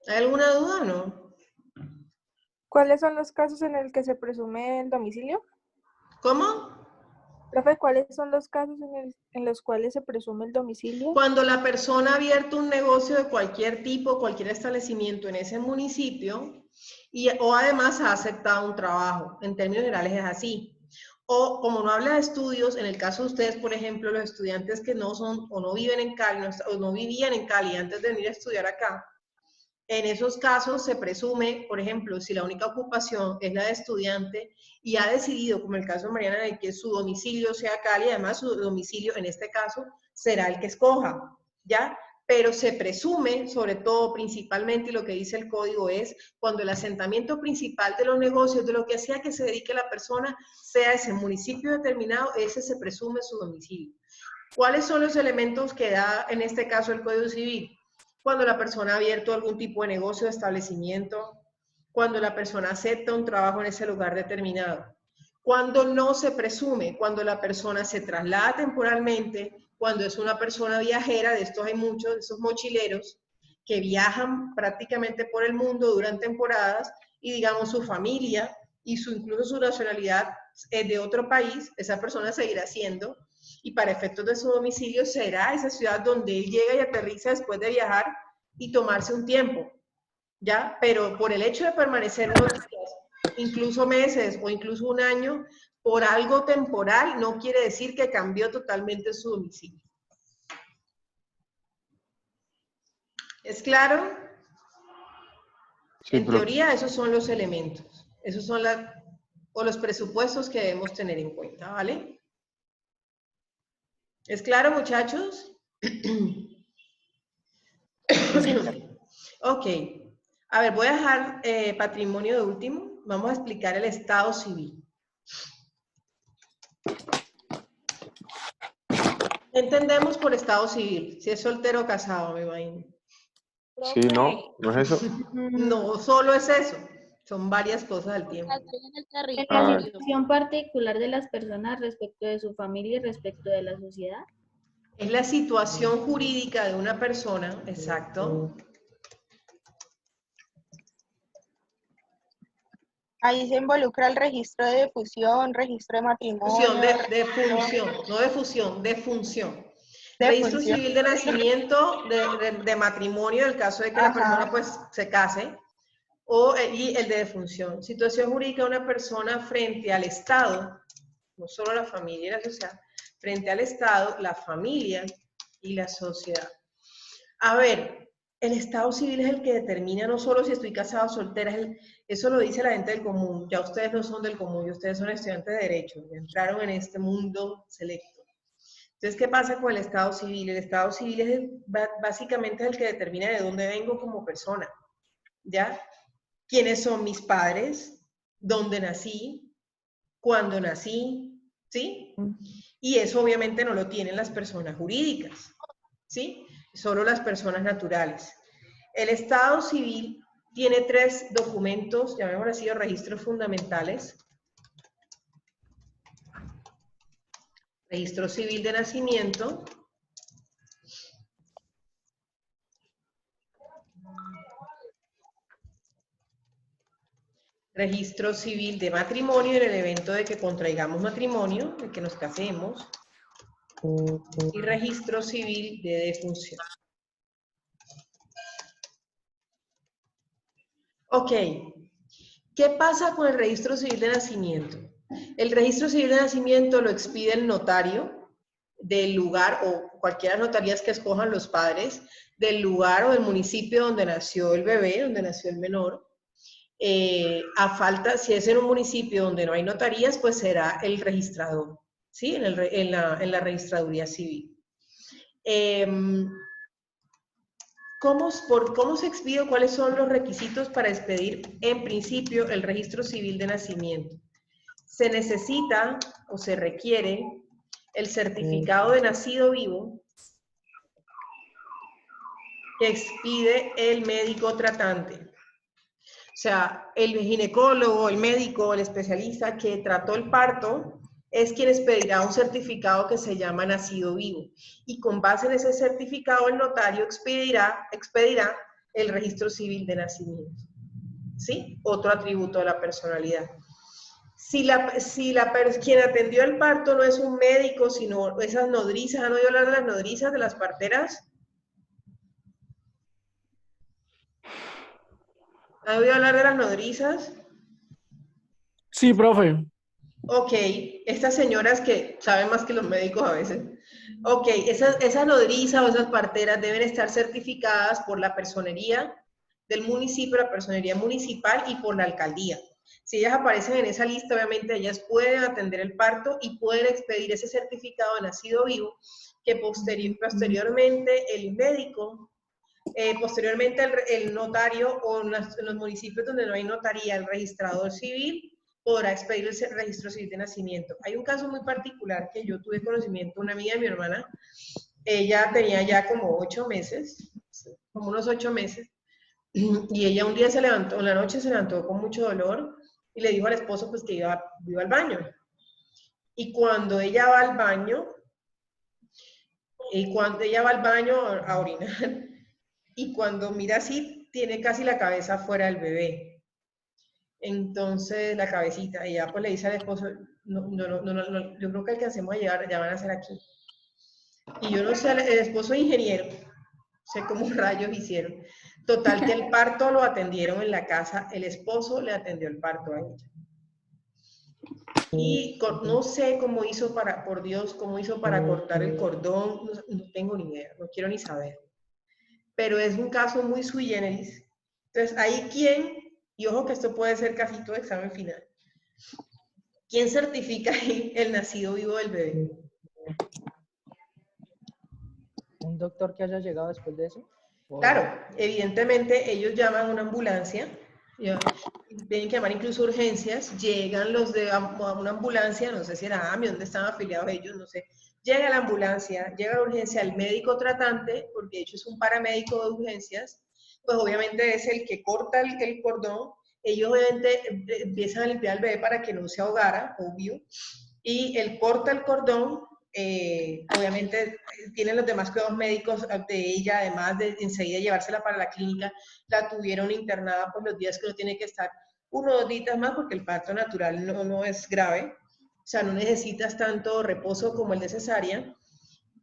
¿Hay alguna duda o no? ¿Cuáles son los casos en el que se presume el domicilio? ¿Cómo? Profe, ¿cuáles son los casos en los cuales se presume el domicilio? Cuando la persona ha abierto un negocio de cualquier tipo, cualquier establecimiento en ese municipio, o además ha aceptado un trabajo. En términos generales es así. O como no habla de estudios, en el caso de ustedes, por ejemplo, los estudiantes que no son o no viven en Cali, o no vivían en Cali antes de venir a estudiar acá, en esos casos se presume, por ejemplo, si la única ocupación es la de estudiante y ha decidido, como el caso de Mariana, de que su domicilio sea Cali, además su domicilio en este caso será el que escoja, ¿ya? Pero se presume, sobre todo, principalmente, y lo que dice el código es, cuando el asentamiento principal de los negocios, de lo que sea que se dedique la persona, sea ese municipio determinado, ese se presume su domicilio. ¿Cuáles son los elementos que da, en este caso, el Código Civil? Cuando la persona ha abierto algún tipo de negocio o establecimiento, cuando la persona acepta un trabajo en ese lugar determinado, cuando no se presume, cuando la persona se traslada temporalmente, cuando es una persona viajera, de estos hay muchos, de esos mochileros, que viajan prácticamente por el mundo durante temporadas y digamos su familia y incluso su nacionalidad es de otro país, esa persona seguirá siendo y para efectos de su domicilio será esa ciudad donde él llega y aterriza después de viajar y tomarse un tiempo, ¿ya? Pero por el hecho de permanecer unos días, incluso meses o incluso un año, por algo temporal, no quiere decir que cambió totalmente su domicilio. ¿Es claro? Sí, En teoría, esos son los elementos. Esos son o los presupuestos que debemos tener en cuenta, ¿vale? ¿Es claro, muchachos? Ok. A ver, voy a dejar patrimonio de último. Vamos a explicar el estado civil. ¿Qué entendemos por estado civil? Si es soltero o casado, me imagino. Sí, no, no es eso. No, solo es eso. Son varias cosas al tiempo. En la situación particular de las personas respecto de su familia y respecto de la sociedad. Es la situación jurídica de una persona, exacto. Ahí se involucra el registro de fusión, registro de matrimonio. De función, no de fusión, de función. De Registro función. civil de nacimiento, de matrimonio, en el caso de que la persona pues se case, y el de defunción. Situación jurídica de una persona frente al Estado, no solo la familia y la sociedad, frente al Estado, la familia y la sociedad. A ver, el estado civil es el que determina no solo si estoy casado o soltera, eso lo dice la gente del común. Ya ustedes no son del común, ya ustedes son estudiantes de Derecho, ya entraron en este mundo selecto. Entonces, ¿qué pasa con el estado civil? El estado civil es básicamente el que determina de dónde vengo como persona, ¿ya? ¿Quiénes son mis padres? ¿Dónde nací? ¿Cuándo nací? ¿Sí? Y eso obviamente no lo tienen las personas jurídicas, ¿sí? Solo las personas naturales. El estado civil tiene 3 documentos, llamémoslo así, registros fundamentales. Registro civil de nacimiento. Registro civil de matrimonio en el evento de que contraigamos matrimonio, de que nos casemos. Y registro civil de defunción. Ok. ¿Qué pasa con el registro civil de nacimiento? El registro civil de nacimiento lo expide el notario del lugar o cualquiera de las notarías que escojan los padres del lugar o del municipio donde nació el bebé, donde nació el menor. A falta, si es en un municipio donde no hay notarías, pues será el registrador, ¿sí? En la registraduría civil. ¿Cómo se expide? ¿Cuáles son los requisitos para expedir en principio el registro civil de nacimiento? Se necesita o se requiere el certificado de nacido vivo que expide el médico tratante. O sea, el ginecólogo, el médico, el especialista que trató el parto es quien expedirá un certificado que se llama nacido vivo. Y con base en ese certificado, el notario expedirá el registro civil de nacimiento. ¿Sí? Otro atributo de la personalidad. Quien atendió el parto no es un médico, sino esas nodrizas. ¿Han oído hablar de las nodrizas, de las parteras? ¿Han oído hablar de las nodrizas? Sí, profe. Ok, estas señoras que saben más que los médicos a veces. Ok, esas nodrizas o esas parteras deben estar certificadas por la personería del municipio, la personería municipal y por la alcaldía. Si ellas aparecen en esa lista, obviamente ellas pueden atender el parto y pueden expedir ese certificado de nacido vivo que posteriormente el médico, posteriormente el notario o en los municipios donde no hay notaría, el registrador civil podrá expedir el registro civil de nacimiento. Hay un caso muy particular que yo tuve conocimiento, una amiga de mi hermana, ella tenía ya como 8 meses, como unos 8 meses, y ella un día se levantó, en la noche se levantó con mucho dolor y le dijo al esposo pues que iba al baño. Y cuando ella va al baño a orinar, y cuando mira así, tiene casi la cabeza fuera del bebé. Entonces, la cabecita, ella pues le dice al esposo, no, yo creo que alcancemos a llegar, ya van a ser aquí. Y yo no sé, el esposo ingeniero, sé cómo rayos hicieron. Total, que el parto lo atendieron en la casa, el esposo le atendió el parto a ella. Y no sé cómo hizo por Dios, cómo hizo para cortar el cordón, no tengo ni idea, no quiero ni saber. Pero es un caso muy sui generis. Entonces, hay quien, y ojo que esto puede ser casi todo examen final, ¿Quién certifica ahí el nacido vivo del bebé? ¿Un doctor que haya llegado después de eso? Claro, evidentemente ellos llaman a una ambulancia, tienen que llamar incluso urgencias, llegan los de una ambulancia, no sé si era AMI, dónde están afiliados ellos, no sé. Llega la ambulancia, llega la urgencia, el médico tratante, porque de hecho es un paramédico de urgencias, pues obviamente es el que corta el cordón. Ellos obviamente empiezan a limpiar al bebé para que no se ahogara, obvio, y él corta el cordón. Obviamente tienen los demás cuidados médicos de ella, además de enseguida llevársela para la clínica. La tuvieron internada por los días que no tiene que estar, 1 o 2 días más, porque el parto natural no es grave, o sea, no necesitas tanto reposo como el de cesárea.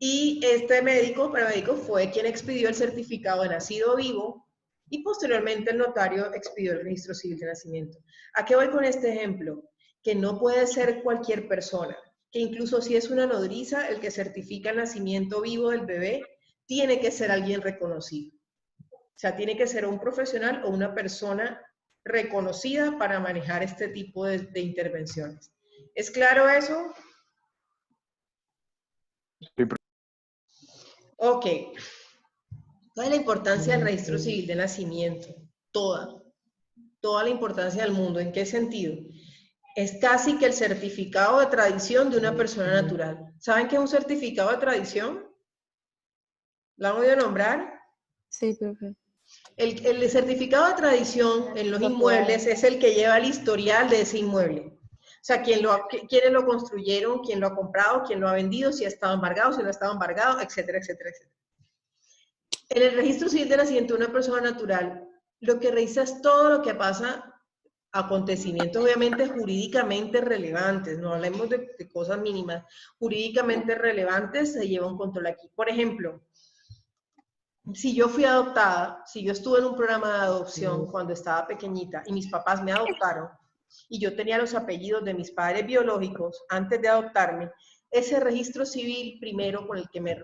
Y este paramédico fue quien expidió el certificado de nacido vivo y posteriormente el notario expidió el registro civil de nacimiento. ¿A qué voy con este ejemplo? Que no puede ser cualquier persona, que incluso si es una nodriza, el que certifica el nacimiento vivo del bebé, tiene que ser alguien reconocido. O sea, tiene que ser un profesional o una persona reconocida para manejar este tipo de intervenciones. ¿Es claro eso? Sí, Ok. Toda la importancia del registro civil de nacimiento, toda la importancia del mundo. ¿En qué sentido? Es casi que el certificado de tradición de una persona natural. ¿Saben qué es un certificado de tradición? ¿Lo han oído nombrar? Sí, profe. El certificado de tradición en los inmuebles es el que lleva el historial de ese inmueble. O sea, quiénes lo construyeron, quién lo ha comprado, quién lo ha vendido, si ha estado embargado, si no ha estado embargado, etcétera, etcétera, etcétera. En el registro civil de nacimiento de una persona natural, lo que revisa es todo lo que pasa, acontecimientos obviamente jurídicamente relevantes, no hablemos de cosas mínimas, jurídicamente relevantes, se lleva un control aquí. Por ejemplo, si yo fui adoptada, si yo estuve en un programa de adopción cuando estaba pequeñita y mis papás me adoptaron y yo tenía los apellidos de mis padres biológicos antes de adoptarme, ese registro civil primero con el que me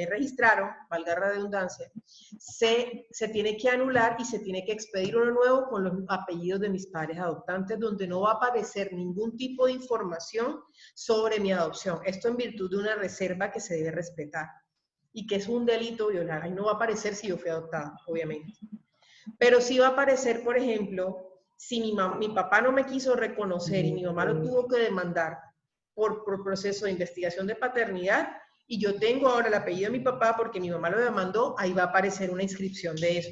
registraron, valga la redundancia, se tiene que anular y se tiene que expedir uno nuevo con los apellidos de mis padres adoptantes, donde no va a aparecer ningún tipo de información sobre mi adopción. Esto en virtud de una reserva que se debe respetar y que es un delito violar. Ahí no va a aparecer si yo fui adoptada, obviamente. Pero sí va a aparecer, por ejemplo, si mi papá no me quiso reconocer y mi mamá lo tuvo que demandar por proceso de investigación de paternidad, y yo tengo ahora el apellido de mi papá porque mi mamá lo demandó, ahí va a aparecer una inscripción de eso.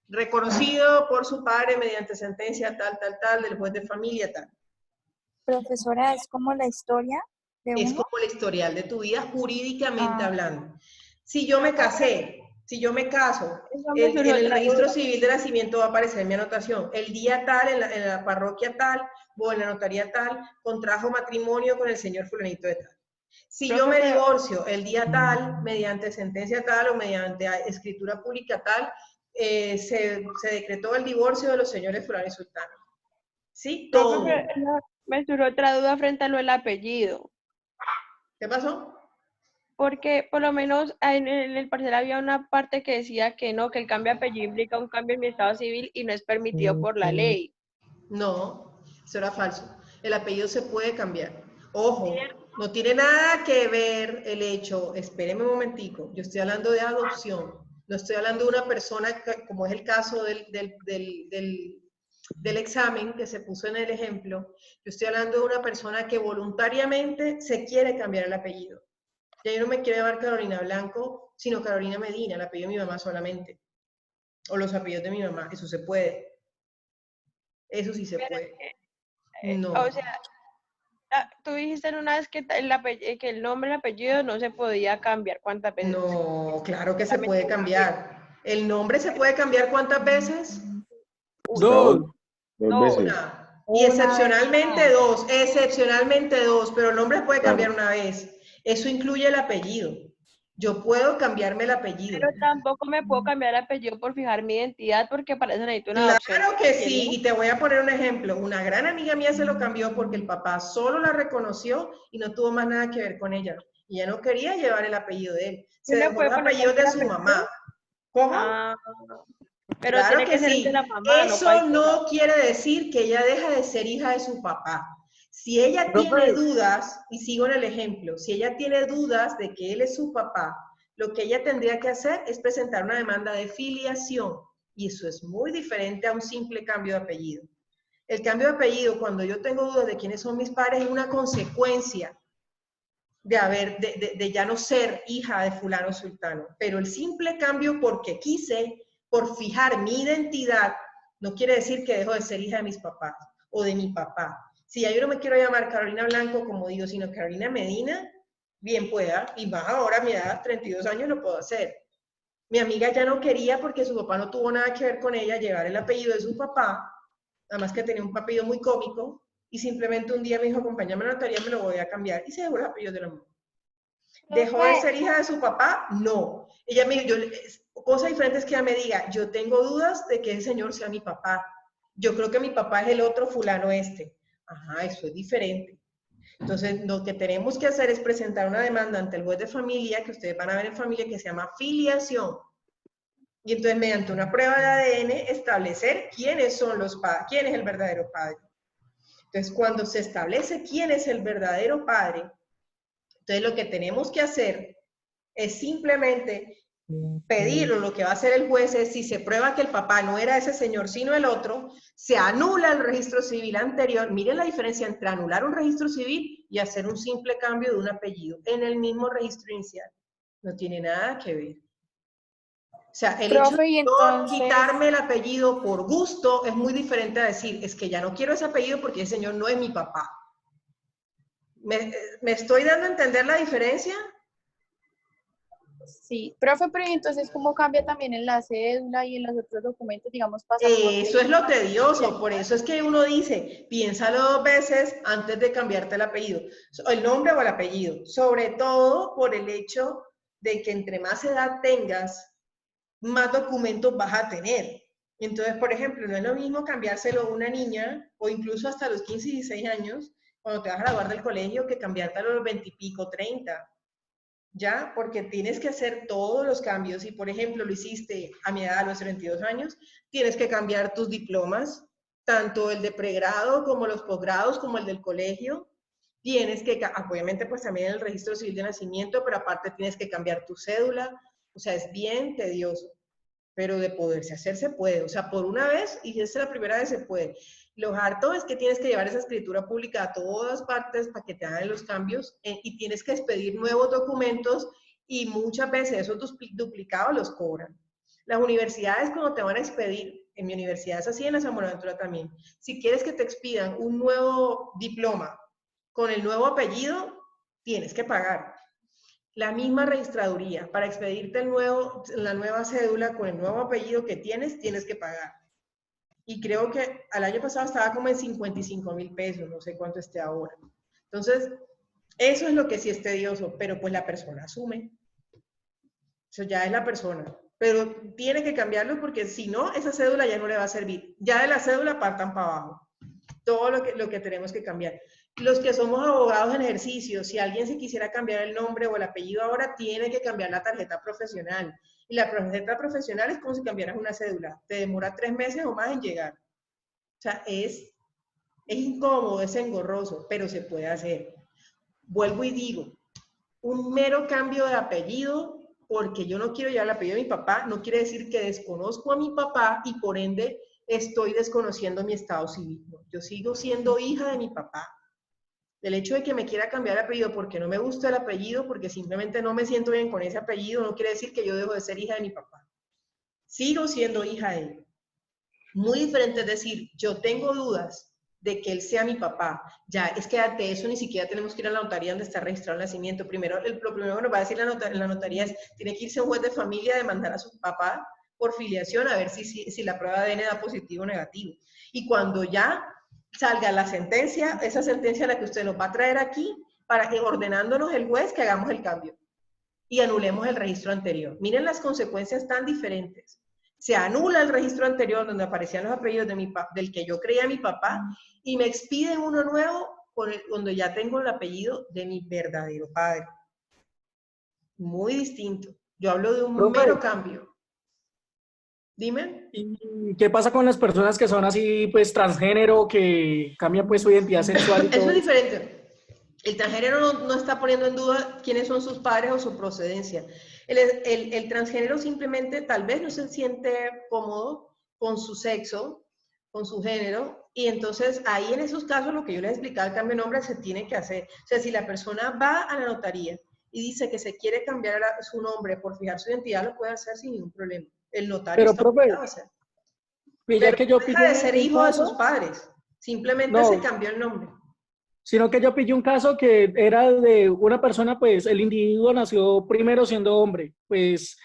Reconocido por su padre mediante sentencia tal, del juez de familia, tal. Profesora, ¿es como la historia de Es uno? como el historial de tu vida jurídicamente hablando. Si yo me casé, si yo me caso, en el registro civil de nacimiento va a aparecer mi anotación. El día tal, en la parroquia tal, o en la notaría tal, contrajo matrimonio con el señor fulanito de tal. Si yo me divorcio el día tal, mediante sentencia tal o mediante escritura pública tal, se decretó el divorcio de los señores fulano y sultano. ¿Sí? Todo. Me surgió otra duda frente a lo del apellido. ¿Qué pasó? Porque por lo menos en el parcial había una parte que decía que no, que el cambio de apellido implica un cambio en mi estado civil y no es permitido por la ley. No, eso era falso. El apellido se puede cambiar. Ojo, no tiene nada que ver el hecho, espéreme un momentico, yo estoy hablando de adopción, no estoy hablando de una persona, como es el caso del examen que se puso en el ejemplo, yo estoy hablando de una persona que voluntariamente se quiere cambiar el apellido. Ya yo no me quiero llamar Carolina Blanco, sino Carolina Medina, el apellido de mi mamá solamente. O los apellidos de mi mamá, eso se puede. Eso sí se puede. No. O sea, tú dijiste una vez que el nombre y el apellido no se podía cambiar. ¿Cuántas veces? No, claro que se puede cambiar. ¿El nombre se puede cambiar cuántas veces? Dos veces. Y excepcionalmente dos, pero el nombre puede cambiar una vez. Eso incluye el apellido. Yo puedo cambiarme el apellido. Pero tampoco me puedo cambiar el apellido por fijar mi identidad porque para eso necesito una adopción. Claro que sí, y te voy a poner un ejemplo. Una gran amiga mía se lo cambió porque el papá solo la reconoció y no tuvo más nada que ver con ella. Y ella no quería llevar el apellido de él. Se dejó el apellido de su mamá. ¿Cómo? Pero claro tiene que ser sí. de la mamá. Eso no quiere decir que ella deja de ser hija de su papá. Si ella tiene Profe. dudas, y sigo en el ejemplo, si ella tiene dudas de que él es su papá, lo que ella tendría que hacer es presentar una demanda de filiación, y eso es muy diferente a un simple cambio de apellido. El cambio de apellido, cuando yo tengo dudas de quiénes son mis padres, es una consecuencia de ya no ser hija de fulano sultano. Pero el simple cambio porque quise, por fijar mi identidad, no quiere decir que dejo de ser hija de mis papás o de mi papá. Si ya yo no me quiero llamar Carolina Blanco, como digo, sino Carolina Medina, bien pueda, y más ahora a mi edad, 32 años, lo puedo hacer. Mi amiga ya no quería, porque su papá no tuvo nada que ver con ella, llevar el apellido de su papá, además que tenía un apellido muy cómico, y simplemente un día me dijo, acompáñame a la notaría, me lo voy a cambiar, y se dejó el apellido de la mujer. ¿Dejó de ser hija de su papá? No. Ella me dijo, cosa diferente es que ella me diga, yo tengo dudas de que ese señor sea mi papá. Yo creo que mi papá es el otro fulano este. Ajá, eso es diferente. Entonces, lo que tenemos que hacer es presentar una demanda ante el juez de familia, que ustedes van a ver en familia, que se llama filiación. Y entonces, mediante una prueba de ADN, establecer quiénes son los padres, quién es el verdadero padre. Entonces, cuando se establece quién es el verdadero padre, entonces lo que tenemos que hacer es simplemente pedir, o lo que va a hacer el juez es, si se prueba que el papá no era ese señor sino el otro, se anula el registro civil anterior. Miren la diferencia entre anular un registro civil y hacer un simple cambio de un apellido en el mismo registro inicial. No tiene nada que ver. O sea, el hecho de no quitarme el apellido por gusto es muy diferente a decir, es que ya no quiero ese apellido porque ese señor no es mi papá. ¿Me estoy dando a entender la diferencia? Sí, profe, pero entonces, ¿cómo cambia también en la cédula y en los otros documentos, digamos, pasaporte? Eso es lo tedioso, por eso es que uno dice, piénsalo 2 veces antes de cambiarte el apellido, el nombre o el apellido, sobre todo por el hecho de que entre más edad tengas, más documentos vas a tener. Entonces, por ejemplo, no es lo mismo cambiárselo a una niña, o incluso hasta los 15 y 16 años, cuando te vas a graduar del colegio, que cambiártelo a los 20 y pico, 30. ¿Ya? Porque tienes que hacer todos los cambios. Si, por ejemplo, lo hiciste a mi edad, a los 32 años, tienes que cambiar tus diplomas, tanto el de pregrado como los posgrados, como el del colegio. Tienes que, obviamente, pues también el registro civil de nacimiento, pero aparte tienes que cambiar tu cédula. O sea, es bien tedioso, pero de poderse hacer se puede. O sea, por una vez, y esta es la primera vez, se puede. Lo harto es que tienes que llevar esa escritura pública a todas partes para que te hagan los cambios y tienes que expedir nuevos documentos y muchas veces esos duplicados los cobran. Las universidades cuando te van a expedir, en mi universidad es así, en la San Buenaventura también, si quieres que te expidan un nuevo diploma con el nuevo apellido, tienes que pagar. La misma registraduría, para expedirte la nueva cédula con el nuevo apellido que tienes que pagar. Y creo que al año pasado estaba como en 55,000 pesos, no sé cuánto esté ahora. Entonces, eso es lo que sí es tedioso, pero pues la persona asume. Eso ya es la persona. Pero tiene que cambiarlo porque si no, esa cédula ya no le va a servir. Ya de la cédula partan para abajo. Todo lo que tenemos que cambiar. Los que somos abogados en ejercicio, si alguien se quisiera cambiar el nombre o el apellido ahora, tiene que cambiar la tarjeta profesional. Y la tarjeta profesional es como si cambiaras una cédula. Te demora 3 meses o más en llegar. O sea, es incómodo, es engorroso, pero se puede hacer. Vuelvo y digo, un mero cambio de apellido, porque yo no quiero llevar el apellido de mi papá, no quiere decir que desconozco a mi papá y por ende estoy desconociendo mi estado civil. Yo sigo siendo hija de mi papá. El hecho de que me quiera cambiar el apellido porque no me gusta el apellido, porque simplemente no me siento bien con ese apellido, no quiere decir que yo dejo de ser hija de mi papá. Sigo siendo hija de él. Muy diferente es decir, yo tengo dudas de que él sea mi papá. Ya, es que ante eso ni siquiera tenemos que ir a la notaría donde está registrado el nacimiento. Primero, lo primero que nos va a decir la notaría es, tiene que irse a un juez de familia a demandar a su papá por filiación a ver si la prueba de ADN da positivo o negativo. Y cuando ya salga la sentencia, esa sentencia la que usted nos va a traer aquí, para que ordenándonos el juez que hagamos el cambio y anulemos el registro anterior. Miren las consecuencias tan diferentes. Se anula el registro anterior donde aparecían los apellidos del que yo creía mi papá y me expiden uno nuevo cuando ya tengo el apellido de mi verdadero padre. Muy distinto. Yo hablo de un mero cambio. Dime. ¿Y qué pasa con las personas que son así, pues, transgénero, que cambian, pues, su identidad sexual y todo Eso es eso? diferente. El transgénero no está poniendo en duda quiénes son sus padres o su procedencia. El transgénero simplemente tal vez no se siente cómodo con su sexo, con su género, y entonces ahí en esos casos lo que yo les explicaba, el cambio de nombre se tiene que hacer. O sea, si la persona va a la notaría y dice que se quiere cambiar su nombre por fijar su identidad, lo puede hacer sin ningún problema. El notario Pero, está profe, obligado a hacer. pilla Pero que no yo deja pillé de ser un hijo de sus caso, padres. Simplemente se no, cambió el nombre. sino que yo pillé un caso que era de una persona, pues, el individuo nació primero siendo hombre, pues,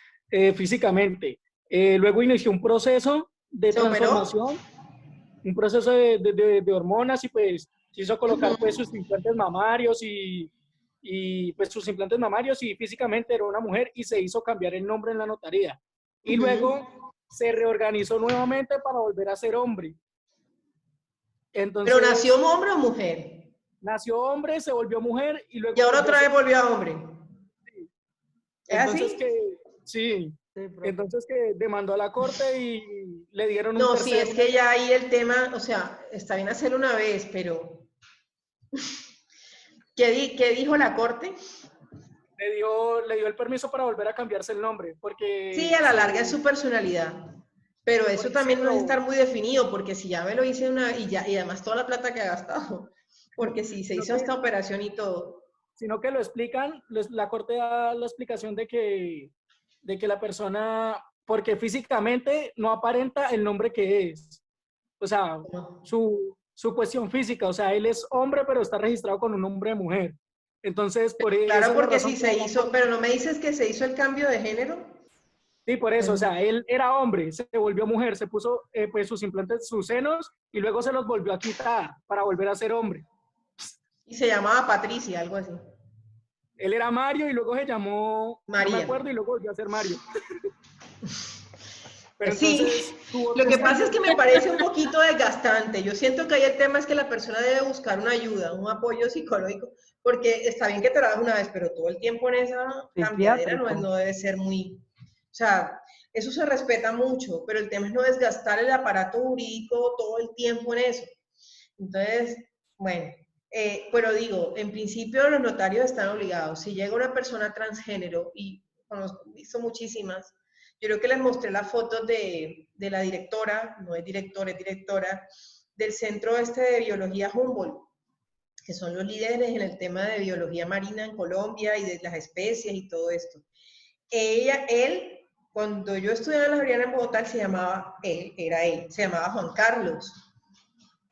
físicamente. Luego inició un proceso de ¿Se operó? transformación, un proceso de hormonas y, pues, se hizo colocar, pues, sus implantes mamarios y, pues, sus implantes mamarios y físicamente era una mujer y se hizo cambiar el nombre en la notaría. Y luego se reorganizó nuevamente para volver a ser hombre. ¿Pero nació Entonces, hombre o mujer? nació hombre, se volvió mujer y luego Y ahora volvió a otra ser. vez volvió a hombre. ¿Es Entonces así? sí, entonces que demandó a la corte y le dieron un No, sí, tercer. es que ya ahí el tema, o sea, está bien hacerlo una vez, pero ¿qué dijo la corte? Le dio el permiso para volver a cambiarse el nombre, Sí, porque a la larga es su personalidad, pero eso sí, también no es pero estar muy definido, porque si ya me lo hice y además toda la plata que ha gastado, porque si se sino hizo esta operación y todo. sino que lo explican, la corte da la explicación de que la persona, porque físicamente no aparenta el nombre que es, o sea, su cuestión física, o sea, él es hombre, pero está registrado con un nombre de mujer. Entonces, esa Claro, es la porque razón si que se da la hizo, corte. pero no me dices que se hizo el cambio de género. Sí, por eso, o sea, él era hombre, se volvió mujer, se puso pues sus implantes, sus senos, y luego se los volvió a quitar para volver a ser hombre. Y se llamaba Patricia, algo así. Él era Mario y luego se llamó, no me María. acuerdo, y luego volvió a ser Mario. Pero Sí, entonces tuvo lo que 3 pasa es cambios que de me nombre. parece un poquito desgastante. Yo siento que ahí el tema es que la persona debe buscar una ayuda, un apoyo psicológico, porque está bien que te lo hagas una vez, pero todo el tiempo en esa cambiadera Psiquiátrico. no debe ser muy... O sea, eso se respeta mucho, pero el tema es no desgastar el aparato jurídico todo el tiempo en eso. Entonces, bueno, pero digo, en principio los notarios están obligados. Si llega una persona transgénero, y conozco, he visto muchísimas, yo creo que les mostré las fotos de la directora, no es directora, es directora, del Centro de Biología Humboldt, que son los líderes en el tema de biología marina en Colombia y de las especies y todo esto. Él, cuando yo estudiaba en la Javeriana en Bogotá, se llamaba Juan Carlos.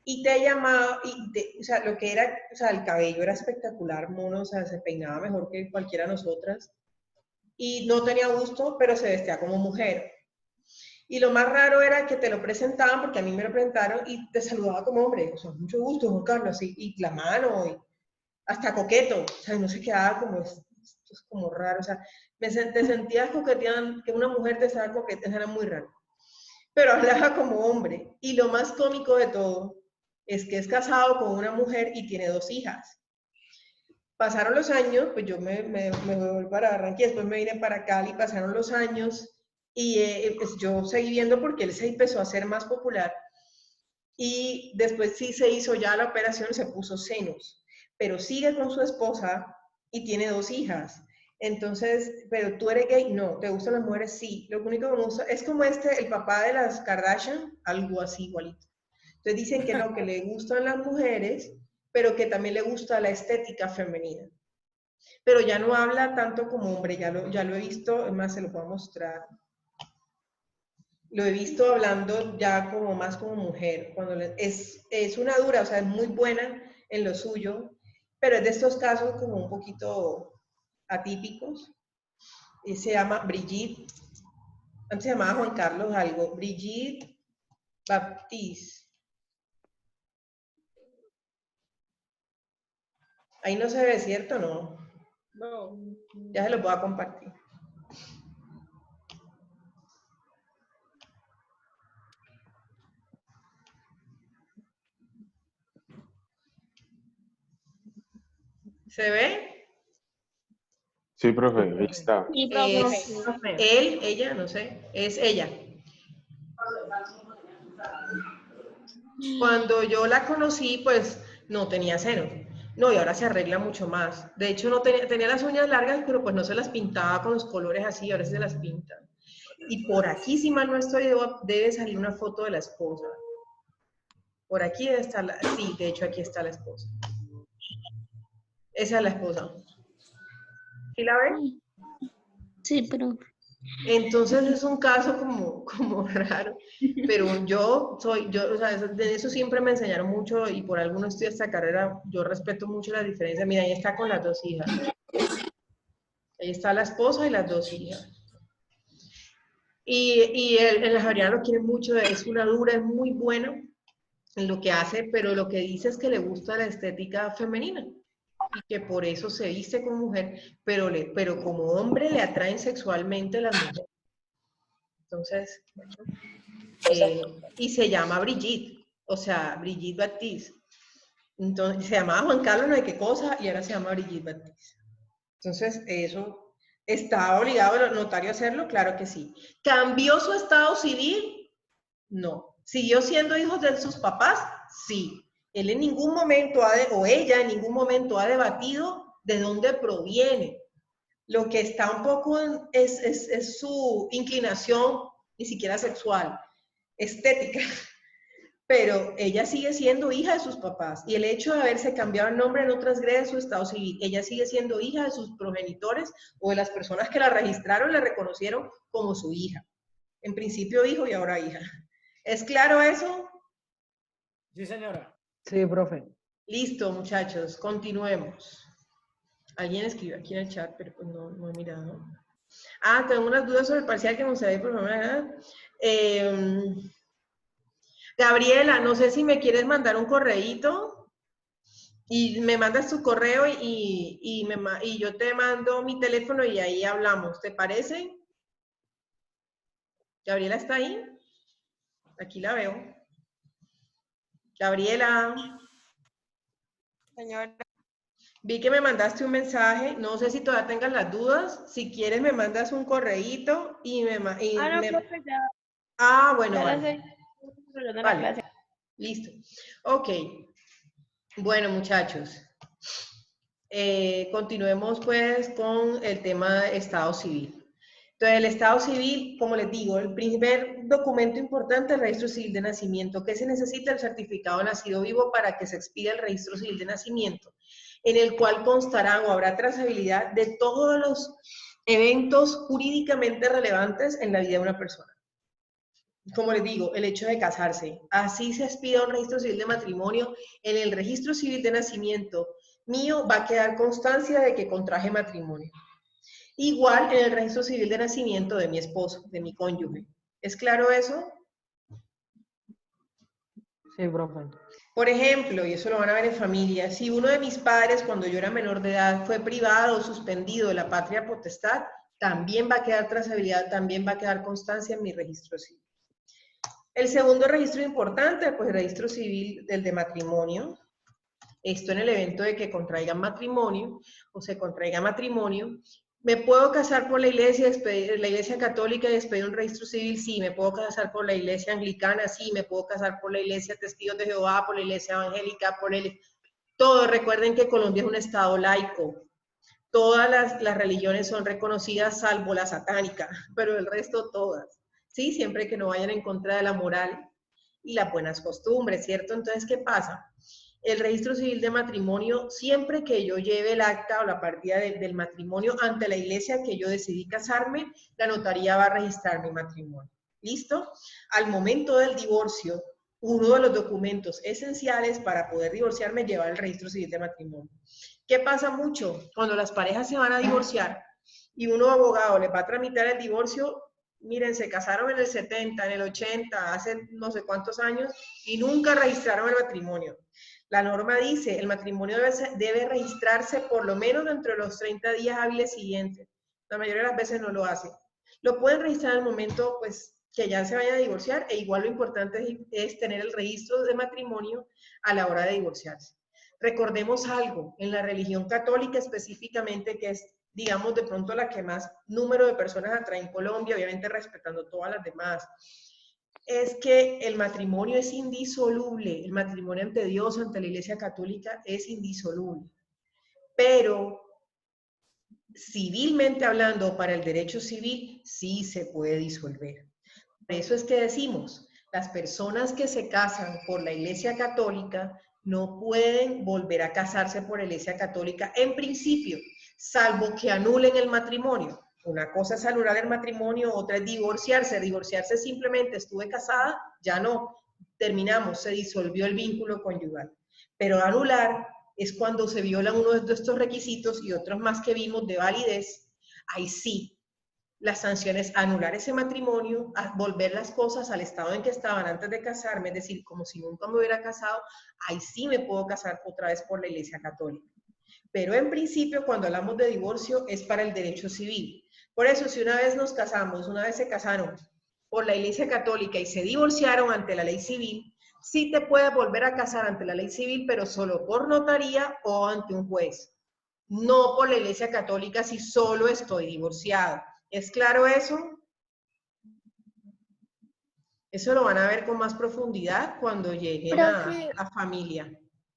Y te llamaba, o sea, lo que era, o sea, el cabello era espectacular, mono, o sea, se peinaba mejor que cualquiera de nosotras. Y no tenía gusto, pero se vestía como mujer. Y lo más raro era que te lo presentaban, porque a mí me lo presentaron, y te saludaba como hombre, o sea, mucho gusto, Juan Carlos, así, y la mano, y hasta coqueto, o sea, no se quedaba como, esto es como raro, o sea, te sentías coqueteando, que una mujer te estaba coqueteando, era muy raro. Pero hablaba como hombre, y lo más cómico de todo es que es casado con una mujer y tiene 2 hijas. Pasaron los años, pues yo me voy para Barranquilla, después me vine para Cali, pasaron los años, y pues yo seguí viendo porque él se empezó a hacer más popular, y después sí se hizo ya la operación, se puso senos, pero sigue con su esposa y tiene 2 hijas. Entonces, pero tú eres gay, no, ¿te gustan las mujeres? Sí, lo único que me gusta, es como el papá de las Kardashian, algo así igualito. Entonces dicen que no, que le gustan las mujeres, pero que también le gusta la estética femenina. Pero ya no habla tanto como hombre, ya lo he visto, es más, se lo puedo mostrar. Lo he visto hablando ya como más como mujer, es una dura, o sea, es muy buena en lo suyo, pero es de estos casos como un poquito atípicos. Y se llama Brigitte, antes se llamaba Juan Carlos algo, Brigitte Baptiste. Ahí no se ve, ¿cierto? No. No. Ya se los voy a compartir. ¿Se ve? Sí, profe, ahí está. Sí, profe. Es él, ella, no sé, es ella. Cuando yo la conocí, pues no tenía senos. No, y ahora se arregla mucho más. De hecho, no tenía las uñas largas, pero pues no se las pintaba con los colores así, ahora se las pinta. Y por aquí, si mal no estoy, debe salir una foto de la esposa. Por aquí debe estar sí, de hecho aquí está la esposa. Esa es la esposa. ¿Sí la ven? Sí, pero... Entonces es un caso como raro, pero o sea, de eso siempre me enseñaron mucho y por algo no estudié esta carrera, yo respeto mucho la diferencia. Mira, ahí está con las dos hijas. Ahí está la esposa y las dos hijas. Y el Javeriana lo quiere mucho, es una dura, es muy buena en lo que hace, pero lo que dice es que le gusta la estética femenina y que por eso se viste como mujer, pero como hombre le atraen sexualmente las mujeres. Entonces, y se llama Brigitte, o sea, Brigitte Baptiste. Entonces, se llamaba Juan Carlos no hay qué cosa y ahora se llama Brigitte Baptiste. Entonces, eso, ¿estaba obligado el notario a hacerlo? Claro que sí. ¿Cambió su estado civil? No. ¿Siguió siendo hijos de sus papás? Sí. Él en ningún momento o ella en ningún momento ha debatido de dónde proviene. Lo que está un poco es su inclinación, ni siquiera sexual, estética. Pero ella sigue siendo hija de sus papás y el hecho de haberse cambiado el nombre no transgrede su estado civil. Ella sigue siendo hija de sus progenitores o de las personas que la registraron y la reconocieron como su hija. En principio hijo y ahora hija. ¿Es claro eso? Sí, señora. Sí, profe. Listo, muchachos, continuemos. Alguien escribió aquí en el chat, pero pues no he mirado. Ah, tengo unas dudas sobre el parcial que no sabía, por favor. Gabriela, no sé si me quieres mandar un correíto y me mandas tu correo y yo te mando mi teléfono y ahí hablamos, ¿te parece? ¿Gabriela está ahí? Aquí la veo. Gabriela. Señora. Vi que me mandaste un mensaje, no sé si todavía tengas las dudas, si quieres me mandas un correíto y profe, ya. Ah, bueno, Ya vale. Vale. Listo. Ok. Bueno, muchachos. Continuemos pues con el tema de Estado Civil. Entonces, el Estado Civil, como les digo, el primer documento importante es el Registro Civil de Nacimiento. ¿Qué se necesita? El certificado de nacido vivo para que se expida el Registro Civil de Nacimiento, en el cual constarán o habrá trazabilidad de todos los eventos jurídicamente relevantes en la vida de una persona. Como les digo, el hecho de casarse. Así se expida un registro civil de matrimonio. En el registro civil de nacimiento mío va a quedar constancia de que contraje matrimonio. Igual en el registro civil de nacimiento de mi esposo, de mi cónyuge. ¿Es claro eso? Sí, profe. Por ejemplo, y eso lo van a ver en familia, si uno de mis padres cuando yo era menor de edad fue privado o suspendido de la patria potestad, también va a quedar trazabilidad, también va a quedar constancia en mi registro civil. El segundo registro importante, pues el registro civil del de matrimonio. Esto en el evento de que contraigan matrimonio o se contraiga matrimonio. ¿Me puedo casar por la iglesia católica y despedir un registro civil? Sí. ¿Me puedo casar por la iglesia anglicana? Sí. ¿Me puedo casar por la iglesia Testigos de Jehová, por la iglesia evangélica, todo? Recuerden que Colombia es un estado laico. Todas las religiones son reconocidas salvo la satánica, pero el resto todas. Sí, siempre que no vayan en contra de la moral y las buenas costumbres, ¿cierto? Entonces, ¿qué pasa? El registro civil de matrimonio, siempre que yo lleve el acta o la partida del matrimonio ante la iglesia que yo decidí casarme, la notaría va a registrar mi matrimonio. ¿Listo? Al momento del divorcio, uno de los documentos esenciales para poder divorciarme lleva el registro civil de matrimonio. ¿Qué pasa mucho? Cuando las parejas se van a divorciar y uno abogado les va a tramitar el divorcio, miren, se casaron en el 70, en el 80, hace no sé cuántos años y nunca registraron el matrimonio. La norma dice, el matrimonio debe registrarse por lo menos dentro de los 30 días hábiles siguientes. La mayoría de las veces no lo hace. Lo pueden registrar en el momento pues, que ya se vaya a divorciar e igual lo importante es tener el registro de matrimonio a la hora de divorciarse. Recordemos algo, en la religión católica específicamente, que es, digamos, de pronto la que más número de personas atrae en Colombia, obviamente respetando todas las demás. es que el matrimonio es indisoluble. El matrimonio ante Dios, ante la Iglesia Católica, es indisoluble. Pero civilmente hablando, para el derecho civil, sí se puede disolver. Por eso es que decimos, las personas que se casan por la Iglesia Católica no pueden volver a casarse por la Iglesia Católica en principio, salvo que anulen el matrimonio. Una cosa es anular el matrimonio, otra es divorciarse. Divorciarse simplemente estuve casada, ya no, terminamos, se disolvió el vínculo conyugal. Pero anular es cuando se violan uno de estos requisitos y otros más que vimos de validez, ahí sí. Las sanciones, anular ese matrimonio, volver las cosas al estado en que estaban antes de casarme, es decir, como si nunca me hubiera casado, ahí sí me puedo casar otra vez por la Iglesia Católica. Pero en principio, cuando hablamos de divorcio, es para el derecho civil. Por eso, si una vez nos casamos, una vez se casaron por la Iglesia Católica y se divorciaron ante la ley civil, sí te puedes volver a casar ante la ley civil, pero solo por notaría o ante un juez. No por la Iglesia Católica si solo estoy divorciado. ¿Es claro eso? Eso lo van a ver con más profundidad cuando lleguen a familia.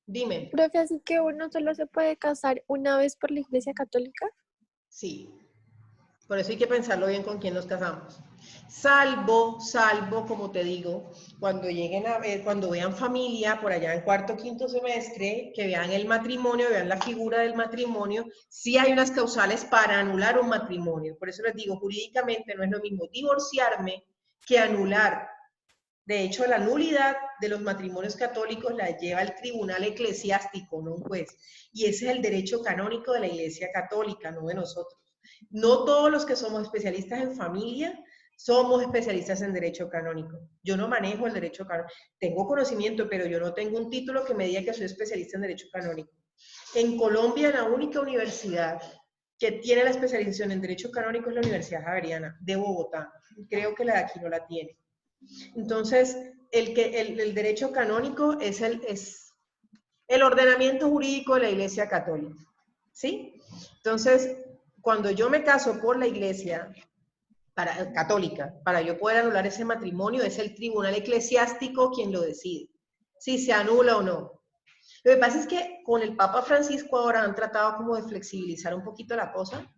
Dime. Profe, ¿así que uno solo se puede casar una vez por la Iglesia Católica? Sí. Por eso hay que pensarlo bien con quién nos casamos. Salvo, como te digo, cuando lleguen a ver, cuando vean familia por allá en cuarto, quinto semestre, que vean el matrimonio, vean la figura del matrimonio, sí hay unas causales para anular un matrimonio. Por eso les digo, jurídicamente no es lo mismo divorciarme que anular. De hecho, la nulidad de los matrimonios católicos la lleva el tribunal eclesiástico, no un juez. Y ese es el derecho canónico de la Iglesia Católica, no de nosotros. No todos los que somos especialistas en familia somos especialistas en derecho canónico. Yo no manejo el derecho canónico. Tengo conocimiento, pero yo no tengo un título que me diga que soy especialista en derecho canónico. En Colombia, la única universidad que tiene la especialización en derecho canónico es la Universidad Javeriana de Bogotá. Creo que la de aquí no la tiene. Entonces, el derecho canónico es el ordenamiento jurídico de la Iglesia Católica. ¿Sí? Entonces, cuando yo me caso por la Iglesia Católica, para yo poder anular ese matrimonio, es el tribunal eclesiástico quien lo decide, si se anula o no. Lo que pasa es que con el Papa Francisco ahora han tratado como de flexibilizar un poquito la cosa,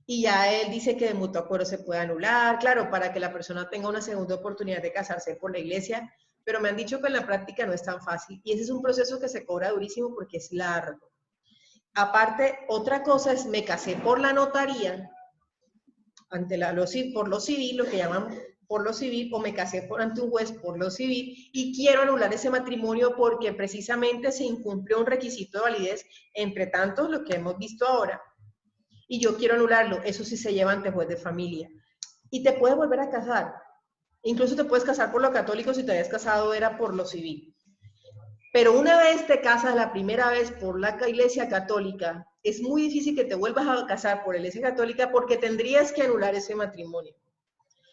y ya él dice que de mutuo acuerdo se puede anular, claro, para que la persona tenga una segunda oportunidad de casarse por la Iglesia, pero me han dicho que en la práctica no es tan fácil, y ese es un proceso que se cobra durísimo porque es largo. Aparte, otra cosa es, me casé por la notaría, por lo civil, lo que llaman por lo civil, o me casé ante un juez por lo civil, y quiero anular ese matrimonio porque precisamente se incumplió un requisito de validez, entre tantos lo que hemos visto ahora, y yo quiero anularlo. Eso sí se lleva ante juez de familia. Y te puedes volver a casar. Incluso te puedes casar por lo católico si te habías casado era por lo civil. Pero una vez te casas la primera vez por la Iglesia Católica, es muy difícil que te vuelvas a casar por la Iglesia Católica porque tendrías que anular ese matrimonio.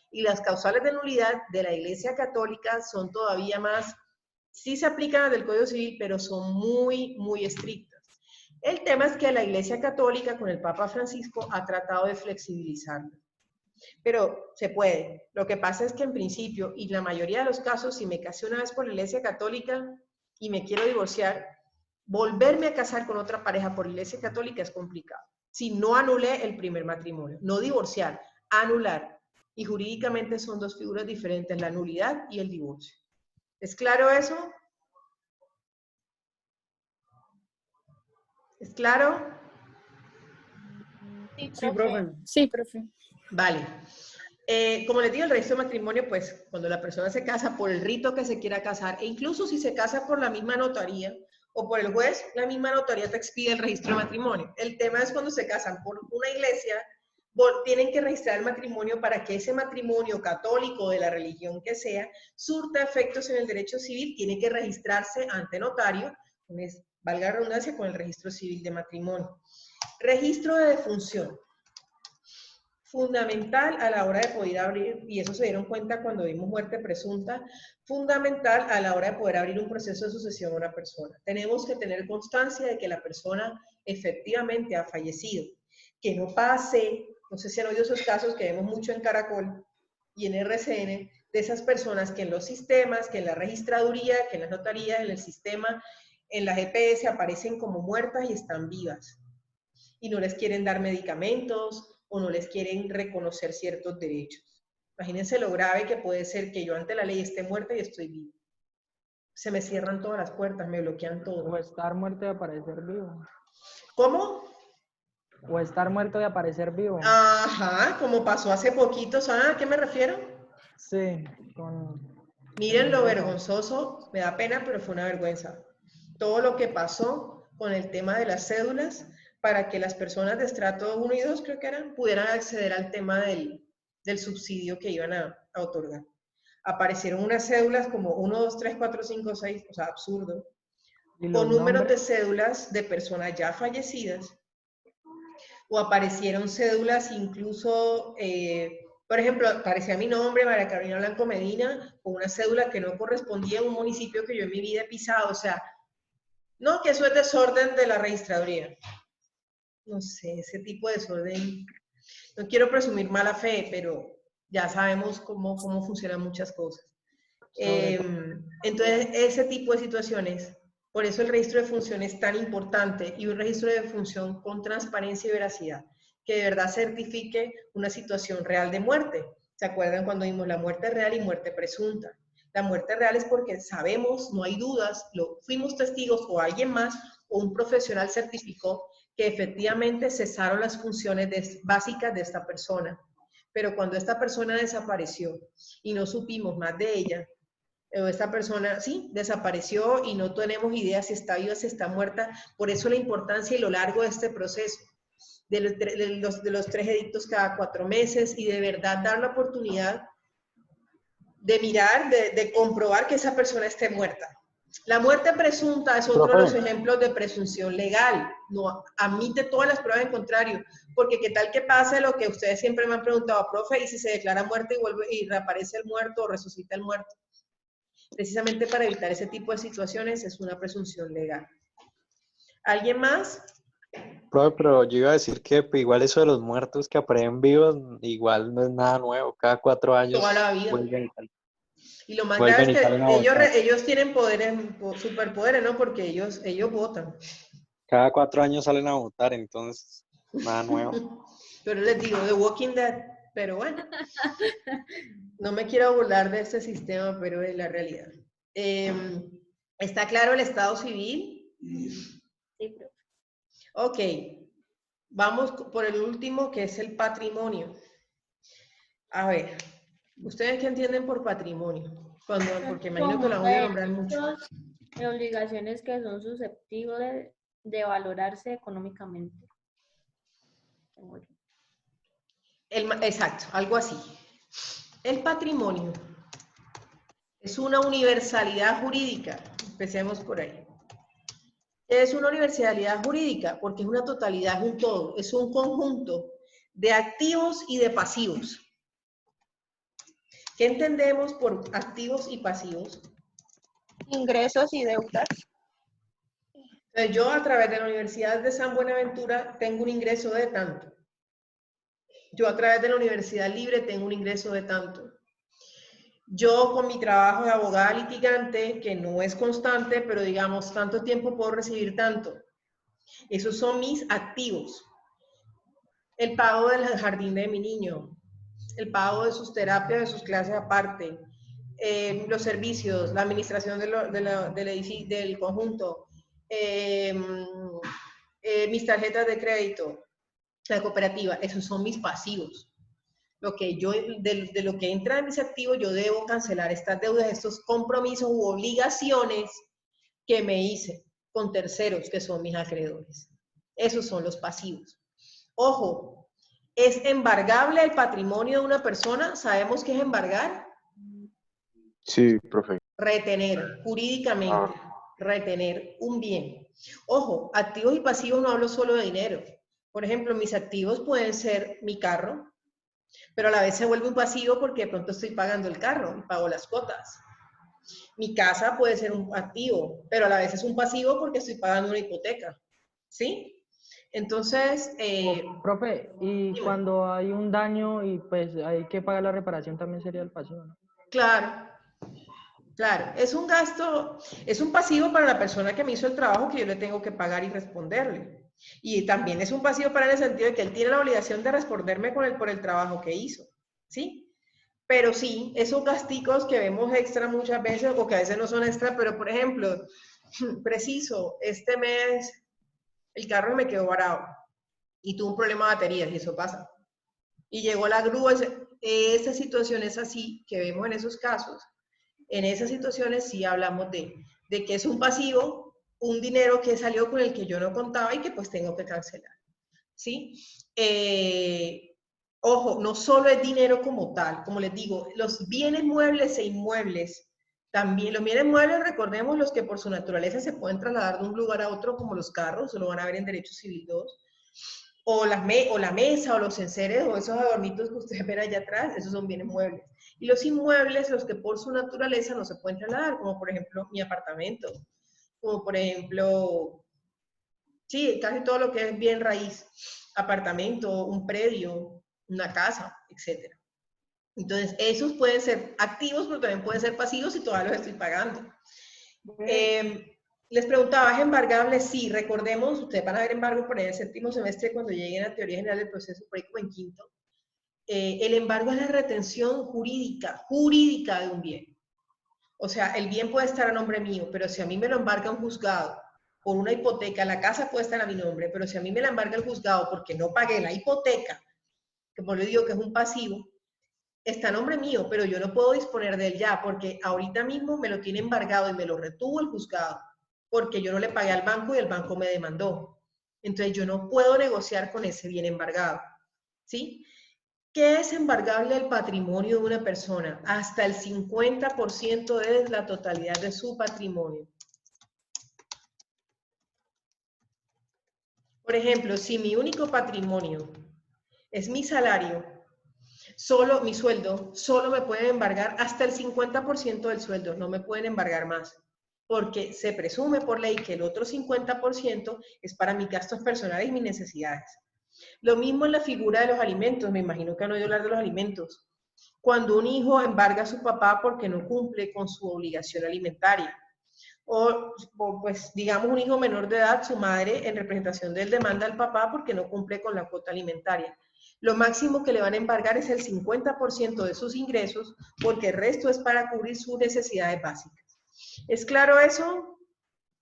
Y las causales de nulidad de la Iglesia Católica son todavía más, sí se aplican del Código Civil, pero son muy, muy estrictas. El tema es que la Iglesia Católica con el Papa Francisco ha tratado de flexibilizarlo. Pero se puede. Lo que pasa es que en principio, y la mayoría de los casos, si me casé una vez por la Iglesia Católica y me quiero divorciar, volverme a casar con otra pareja por la Iglesia Católica es complicado. Si no anulé el primer matrimonio, no divorciar, anular. Y jurídicamente son dos figuras diferentes, la nulidad y el divorcio. ¿Es claro eso? ¿Es claro? Sí, profe. Sí, profe. Vale. Como les digo, el registro de matrimonio, pues cuando la persona se casa por el rito que se quiera casar, e incluso si se casa por la misma notaría o por el juez, la misma notaría te expide el registro de matrimonio. El tema es cuando se casan por una iglesia, tienen que registrar el matrimonio para que ese matrimonio católico de la religión que sea, surta efectos en el derecho civil, tiene que registrarse ante notario, valga la redundancia, con el registro civil de matrimonio. Registro de defunción. Fundamental a la hora de poder abrir, y eso se dieron cuenta cuando vimos muerte presunta, fundamental a la hora de poder abrir un proceso de sucesión a una persona. Tenemos que tener constancia de que la persona efectivamente ha fallecido. Que no pase, no sé si han oído esos casos que vemos mucho en Caracol y en RCN, de esas personas que en los sistemas, que en la registraduría, que en las notarías, en el sistema, en la GPS aparecen como muertas y están vivas. Y no les quieren dar medicamentos o no les quieren reconocer ciertos derechos. Imagínense lo grave que puede ser que yo ante la ley esté muerta y estoy viva. Se me cierran todas las puertas, me bloquean todo. O estar muerto y aparecer vivo. ¿Cómo? O estar muerto y aparecer vivo. Ajá, como pasó hace poquito, ¿saben a qué me refiero? Sí, Miren lo vergonzoso, me da pena, pero fue una vergüenza. Todo lo que pasó con el tema de las cédulas para que las personas de estrato 1 y 2, creo que eran, pudieran acceder al tema del subsidio que iban a otorgar. Aparecieron unas cédulas como 1, 2, 3, 4, 5, 6, o sea, absurdo, con números de cédulas de personas ya fallecidas, o aparecieron cédulas incluso, por ejemplo, aparecía mi nombre, María Carolina Blanco Medina, con una cédula que no correspondía a un municipio que yo en mi vida he pisado, o sea, no, que eso es desorden de la registraduría. No sé, ese tipo de desorden, no quiero presumir mala fe, pero ya sabemos cómo funcionan muchas cosas. Entonces, ese tipo de situaciones, por eso el registro de función es tan importante y un registro de función con transparencia y veracidad, que de verdad certifique una situación real de muerte. ¿Se acuerdan cuando vimos la muerte real y muerte presunta? La muerte real es porque sabemos, no hay dudas, fuimos testigos o alguien más o un profesional certificó que efectivamente cesaron las funciones básicas de esta persona. Pero cuando esta persona desapareció y no supimos más de ella, esta persona, sí, desapareció y no tenemos idea si está viva, si está muerta. Por eso la importancia y lo largo de este proceso, de los 3 edictos cada 4 meses y de verdad dar la oportunidad de mirar, de comprobar que esa persona esté muerta. La muerte presunta es otro de los ejemplos de presunción legal. No admite todas las pruebas en contrario, porque qué tal que pase lo que ustedes siempre me han preguntado, profe, y si se declara muerte y vuelve y reaparece el muerto o resucita el muerto. Precisamente para evitar ese tipo de situaciones es una presunción legal. ¿Alguien más? Profe, pero yo iba a decir que pues, igual eso de los muertos que aparecen vivos, igual no es nada nuevo. Cada 4 años toda la vida. Vuelven y lo más grave es que ellos tienen poderes, superpoderes, ¿no? Porque ellos votan. Cada 4 años salen a votar, entonces nada nuevo. Pero les digo, The Walking Dead, pero bueno. No me quiero burlar de este sistema, pero es la realidad. ¿Está claro el estado civil? Sí, profe. Ok. Vamos por el último, que es el patrimonio. A ver, ¿ustedes qué entienden por patrimonio? Porque imagino que lo voy a nombrar mucho. Obligaciones que son susceptibles de valorarse económicamente. Exacto, algo así. El patrimonio es una universalidad jurídica. Empecemos por ahí. Es una universalidad jurídica porque es una totalidad, es un todo, es un conjunto de activos y de pasivos. ¿Qué entendemos por activos y pasivos? Ingresos y deudas. Entonces, yo a través de la Universidad de San Buenaventura tengo un ingreso de tanto. Yo a través de la Universidad Libre tengo un ingreso de tanto. Yo con mi trabajo de abogada litigante, que no es constante, pero digamos, tanto tiempo puedo recibir tanto. Esos son mis activos. El pago del jardín de mi niño, el pago de sus terapias, de sus clases aparte, los servicios, la administración del conjunto, mis tarjetas de crédito, la cooperativa, esos son mis pasivos. De lo que entra en mis activos, yo debo cancelar estas deudas, estos compromisos u obligaciones que me hice con terceros, que son mis acreedores. Esos son los pasivos. Ojo, ¿es embargable el patrimonio de una persona? ¿Sabemos qué es embargar? Sí, profe. Retener, jurídicamente, retener un bien. Ojo, activos y pasivos no hablo solo de dinero. Por ejemplo, mis activos pueden ser mi carro, pero a la vez se vuelve un pasivo porque de pronto estoy pagando el carro y pago las cuotas. Mi casa puede ser un activo, pero a la vez es un pasivo porque estoy pagando una hipoteca. ¿Sí? Entonces... profe, y dime. cuando hay un daño y pues hay que pagar la reparación, también sería el pasivo, ¿no? Claro, claro. Es un gasto, es un pasivo para la persona que me hizo el trabajo que yo le tengo que pagar y responderle. Y también es un pasivo para él en el sentido de que él tiene la obligación de responderme por el trabajo que hizo, ¿sí? Pero sí, esos gasticos que vemos extra muchas veces, o que a veces no son extra, pero por ejemplo, preciso, este mes el carro me quedó varado y tuvo un problema de baterías y eso pasa. Y llegó la grúa, esa situación es así, que vemos en esos casos. En esas situaciones sí hablamos de que es un pasivo, un dinero que salió con el que yo no contaba y que pues tengo que cancelar, ¿sí? Ojo, no solo es dinero como tal, como les digo, los bienes muebles e inmuebles, también los bienes muebles, recordemos los que por su naturaleza se pueden trasladar de un lugar a otro, como los carros, lo van a ver en Derecho Civil 2, o la mesa, o los enseres, o esos adornitos que ustedes ven allá atrás, esos son bienes muebles. Y los inmuebles, los que por su naturaleza no se pueden trasladar, como por ejemplo mi apartamento, como por ejemplo, sí, casi todo lo que es bien raíz, apartamento, un predio, una casa, etc. Entonces, esos pueden ser activos, pero también pueden ser pasivos y todavía los estoy pagando. Les preguntaba, ¿es embargable? Sí, recordemos, ustedes van a ver embargo por ahí en el séptimo semestre cuando lleguen a teoría general del proceso, por ahí como en quinto. El embargo es la retención jurídica de un bien. O sea, el bien puede estar a nombre mío, pero si a mí me lo embarga un juzgado por una hipoteca, la casa puede estar a mi nombre, pero si a mí me la embarga el juzgado porque no pagué la hipoteca, que por lo digo que es un pasivo, está a nombre mío, pero yo no puedo disponer de él ya, porque ahorita mismo me lo tiene embargado y me lo retuvo el juzgado, porque yo no le pagué al banco y el banco me demandó. Entonces yo no puedo negociar con ese bien embargado, ¿sí? ¿Qué es embargable el patrimonio de una persona? Hasta el 50% de la totalidad de su patrimonio. Por ejemplo, si mi único patrimonio es mi salario, solo mi sueldo, solo me pueden embargar hasta el 50% del sueldo, no me pueden embargar más, porque se presume por ley que el otro 50% es para mis gastos personales y mis necesidades. Lo mismo en la figura de los alimentos, me imagino que han oído hablar de los alimentos. Cuando un hijo embarga a su papá porque no cumple con su obligación alimentaria. O pues digamos un hijo menor de edad, su madre en representación de él demanda al papá porque no cumple con la cuota alimentaria. Lo máximo que le van a embargar es el 50% de sus ingresos porque el resto es para cubrir sus necesidades básicas. ¿Es claro eso?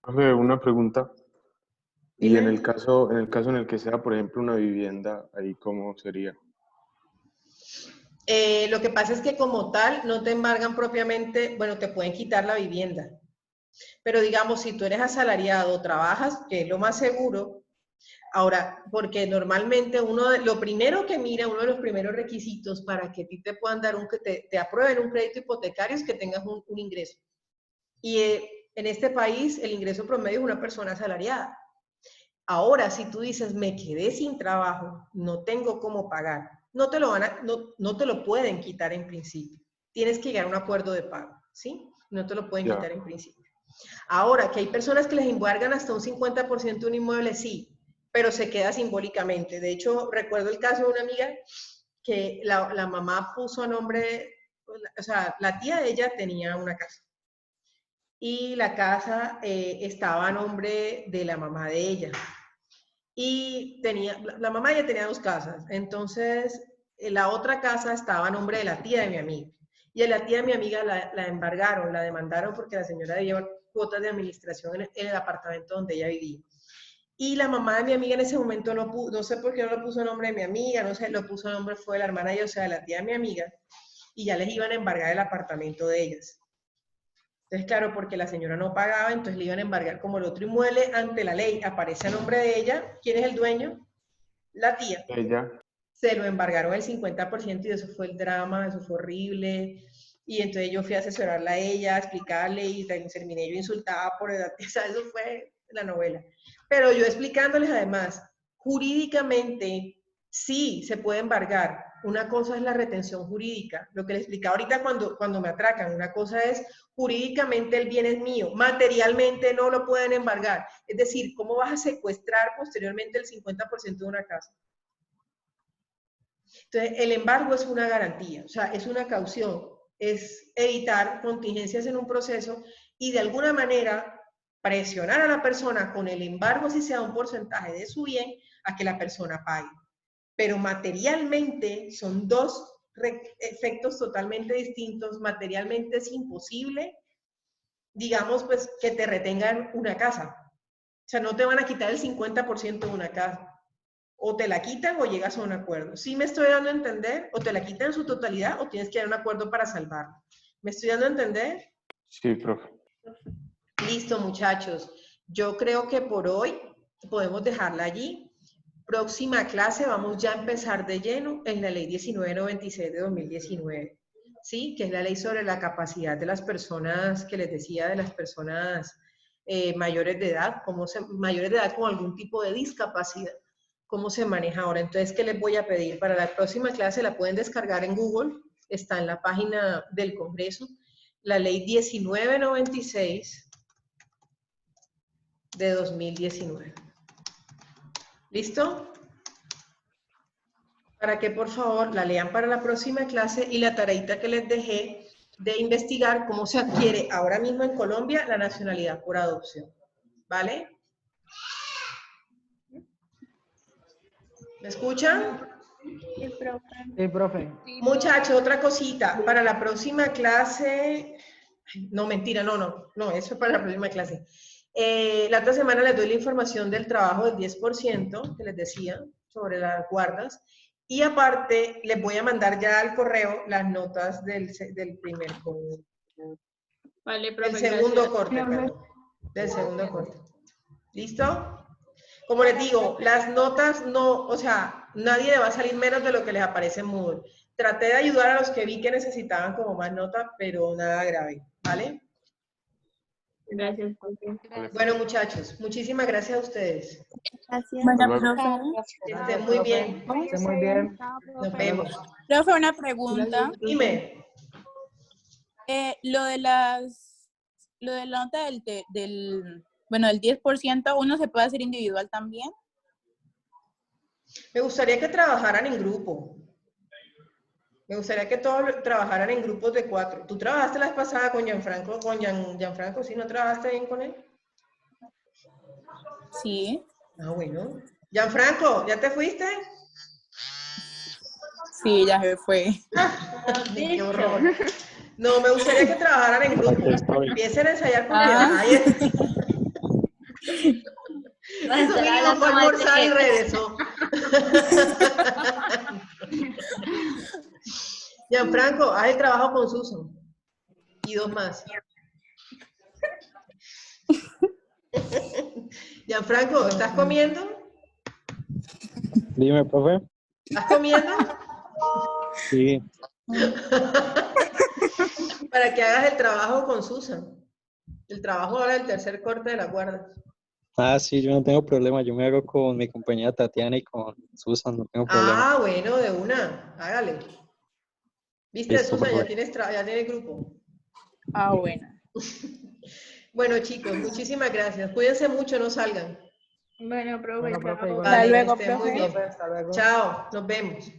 Una pregunta. Y en el caso en el que sea, por ejemplo, una vivienda, ¿ahí cómo sería? Lo que pasa es que como tal no te embargan propiamente, bueno, te pueden quitar la vivienda. Pero digamos, si tú eres asalariado o trabajas, que es lo más seguro, ahora, porque normalmente lo primero que mira, uno de los primeros requisitos para que a ti te puedan dar que te aprueben un crédito hipotecario es que tengas un ingreso. Y en este país el ingreso promedio es una persona asalariada. Ahora, si tú dices, me quedé sin trabajo, no tengo cómo pagar, no te lo pueden quitar en principio. Tienes que llegar a un acuerdo de pago, ¿sí? No te lo pueden quitar en principio. Ahora, que hay personas que les embargan hasta un 50% de un inmueble, sí, pero se queda simbólicamente. De hecho, recuerdo el caso de una amiga que la mamá puso a nombre, o sea, la tía de ella tenía una casa. Y la casa estaba a nombre de la mamá de ella. Y la mamá ya tenía 2 casas. Entonces, la otra casa estaba a nombre de la tía de mi amiga. Y a la tía de mi amiga la embargaron, la demandaron porque la señora debía cuotas de administración en el apartamento donde ella vivía. Y la mamá de mi amiga en ese momento no sé por qué no lo puso a nombre de mi amiga, no sé, lo puso a nombre fue de la hermana de ella, o sea, de la tía de mi amiga, y ya les iban a embargar el apartamento de ellas. Entonces, claro, porque la señora no pagaba, entonces le iban a embargar como el otro inmueble ante la ley. Aparece a nombre de ella. ¿Quién es el dueño? La tía. Ella. Se lo embargaron el 50% y eso fue el drama, eso fue horrible. Y entonces yo fui a asesorarla a ella, a explicarle y terminé yo insultada por el... O sea, eso fue la novela. Pero yo explicándoles además, jurídicamente sí se puede embargar. Una cosa es la retención jurídica. Lo que les explicaba ahorita cuando me atracan. Una cosa es jurídicamente el bien es mío. Materialmente no lo pueden embargar. Es decir, ¿cómo vas a secuestrar posteriormente el 50% de una casa? Entonces, el embargo es una garantía, o sea, es una caución. es evitar contingencias en un proceso y de alguna manera presionar a la persona con el embargo, si sea un porcentaje de su bien, a que la persona pague. Pero materialmente son dos efectos totalmente distintos. Materialmente es imposible, digamos, pues que te retengan una casa. O sea, no te van a quitar el 50% de una casa. O te la quitan o llegas a un acuerdo. ¿Sí me estoy dando a entender? O te la quitan en su totalidad o tienes que dar un acuerdo para salvarla. ¿Me estoy dando a entender? Sí, profe. Listo, muchachos. Yo creo que por hoy podemos dejarla allí. Próxima clase vamos ya a empezar de lleno en la ley 1996 de 2019, ¿sí? Que es la ley sobre la capacidad de las personas, que les decía, de las personas mayores de edad, mayores de edad con algún tipo de discapacidad, cómo se maneja ahora. Entonces, ¿qué les voy a pedir? Para la próxima clase la pueden descargar en Google, está en la página del Congreso, la ley 1996 de 2019. ¿Listo? Para que por favor la lean para la próxima clase y la tareita que les dejé de investigar cómo se adquiere ahora mismo en Colombia la nacionalidad por adopción. ¿Vale? ¿Me escuchan? Sí, profe. Muchachos, otra cosita. Para la próxima clase... No, mentira, no, eso es para la próxima clase. La otra semana les doy la información del trabajo del 10% que les decía sobre las guardas. Y aparte, les voy a mandar ya al correo las notas del primer corte. Vale, profe, Del segundo gracias. corte, perdón. Del segundo corte. ¿Listo? Como les digo, las notas no, o sea, nadie le va a salir menos de lo que les aparece en Moodle. Traté de ayudar a los que vi que necesitaban como más notas, pero nada grave, ¿vale? Gracias, profe. Bueno, muchachos, muchísimas gracias a ustedes. Gracias. Bueno, profe. Que estén muy bien. Que estén muy bien. Nos vemos. Profe, una pregunta. Dime. Lo de la nota del 10%, ¿uno se puede hacer individual también? Me gustaría que trabajaran en grupo. Me gustaría que todos trabajaran en grupos de 4. ¿Tú trabajaste la vez pasada con Gianfranco? ¿Con Gianfranco? ¿Sí? ¿No trabajaste bien con él? Sí. Ah, bueno. Gianfranco, ¿ya te fuiste? Sí, ya se fue. Qué horror. No, me gustaría que trabajaran en grupo. Empiecen a ensayar porque ahí es. Eso mínimo fue almorzar y regresó. Gianfranco, haz el trabajo con Susan. Y 2 más. Gianfranco, ¿estás comiendo? Dime, profe. ¿Estás comiendo? Sí. Para que hagas el trabajo con Susan. El trabajo ahora del tercer corte de la guarda. Ah, sí, yo no tengo problema. Yo me hago con mi compañera Tatiana y con Susan, no tengo problema. Ah, bueno, de una. Hágale. ¿Viste, Listo, Susan? profe. Ya tienes grupo. Ah, bueno. Bueno, chicos, muchísimas gracias. Cuídense mucho, no salgan. Bueno, profe, Bueno, profe, chao. igual. Vale, Hasta luego, que estén muy profe. bien. Hasta luego. Chao, nos vemos.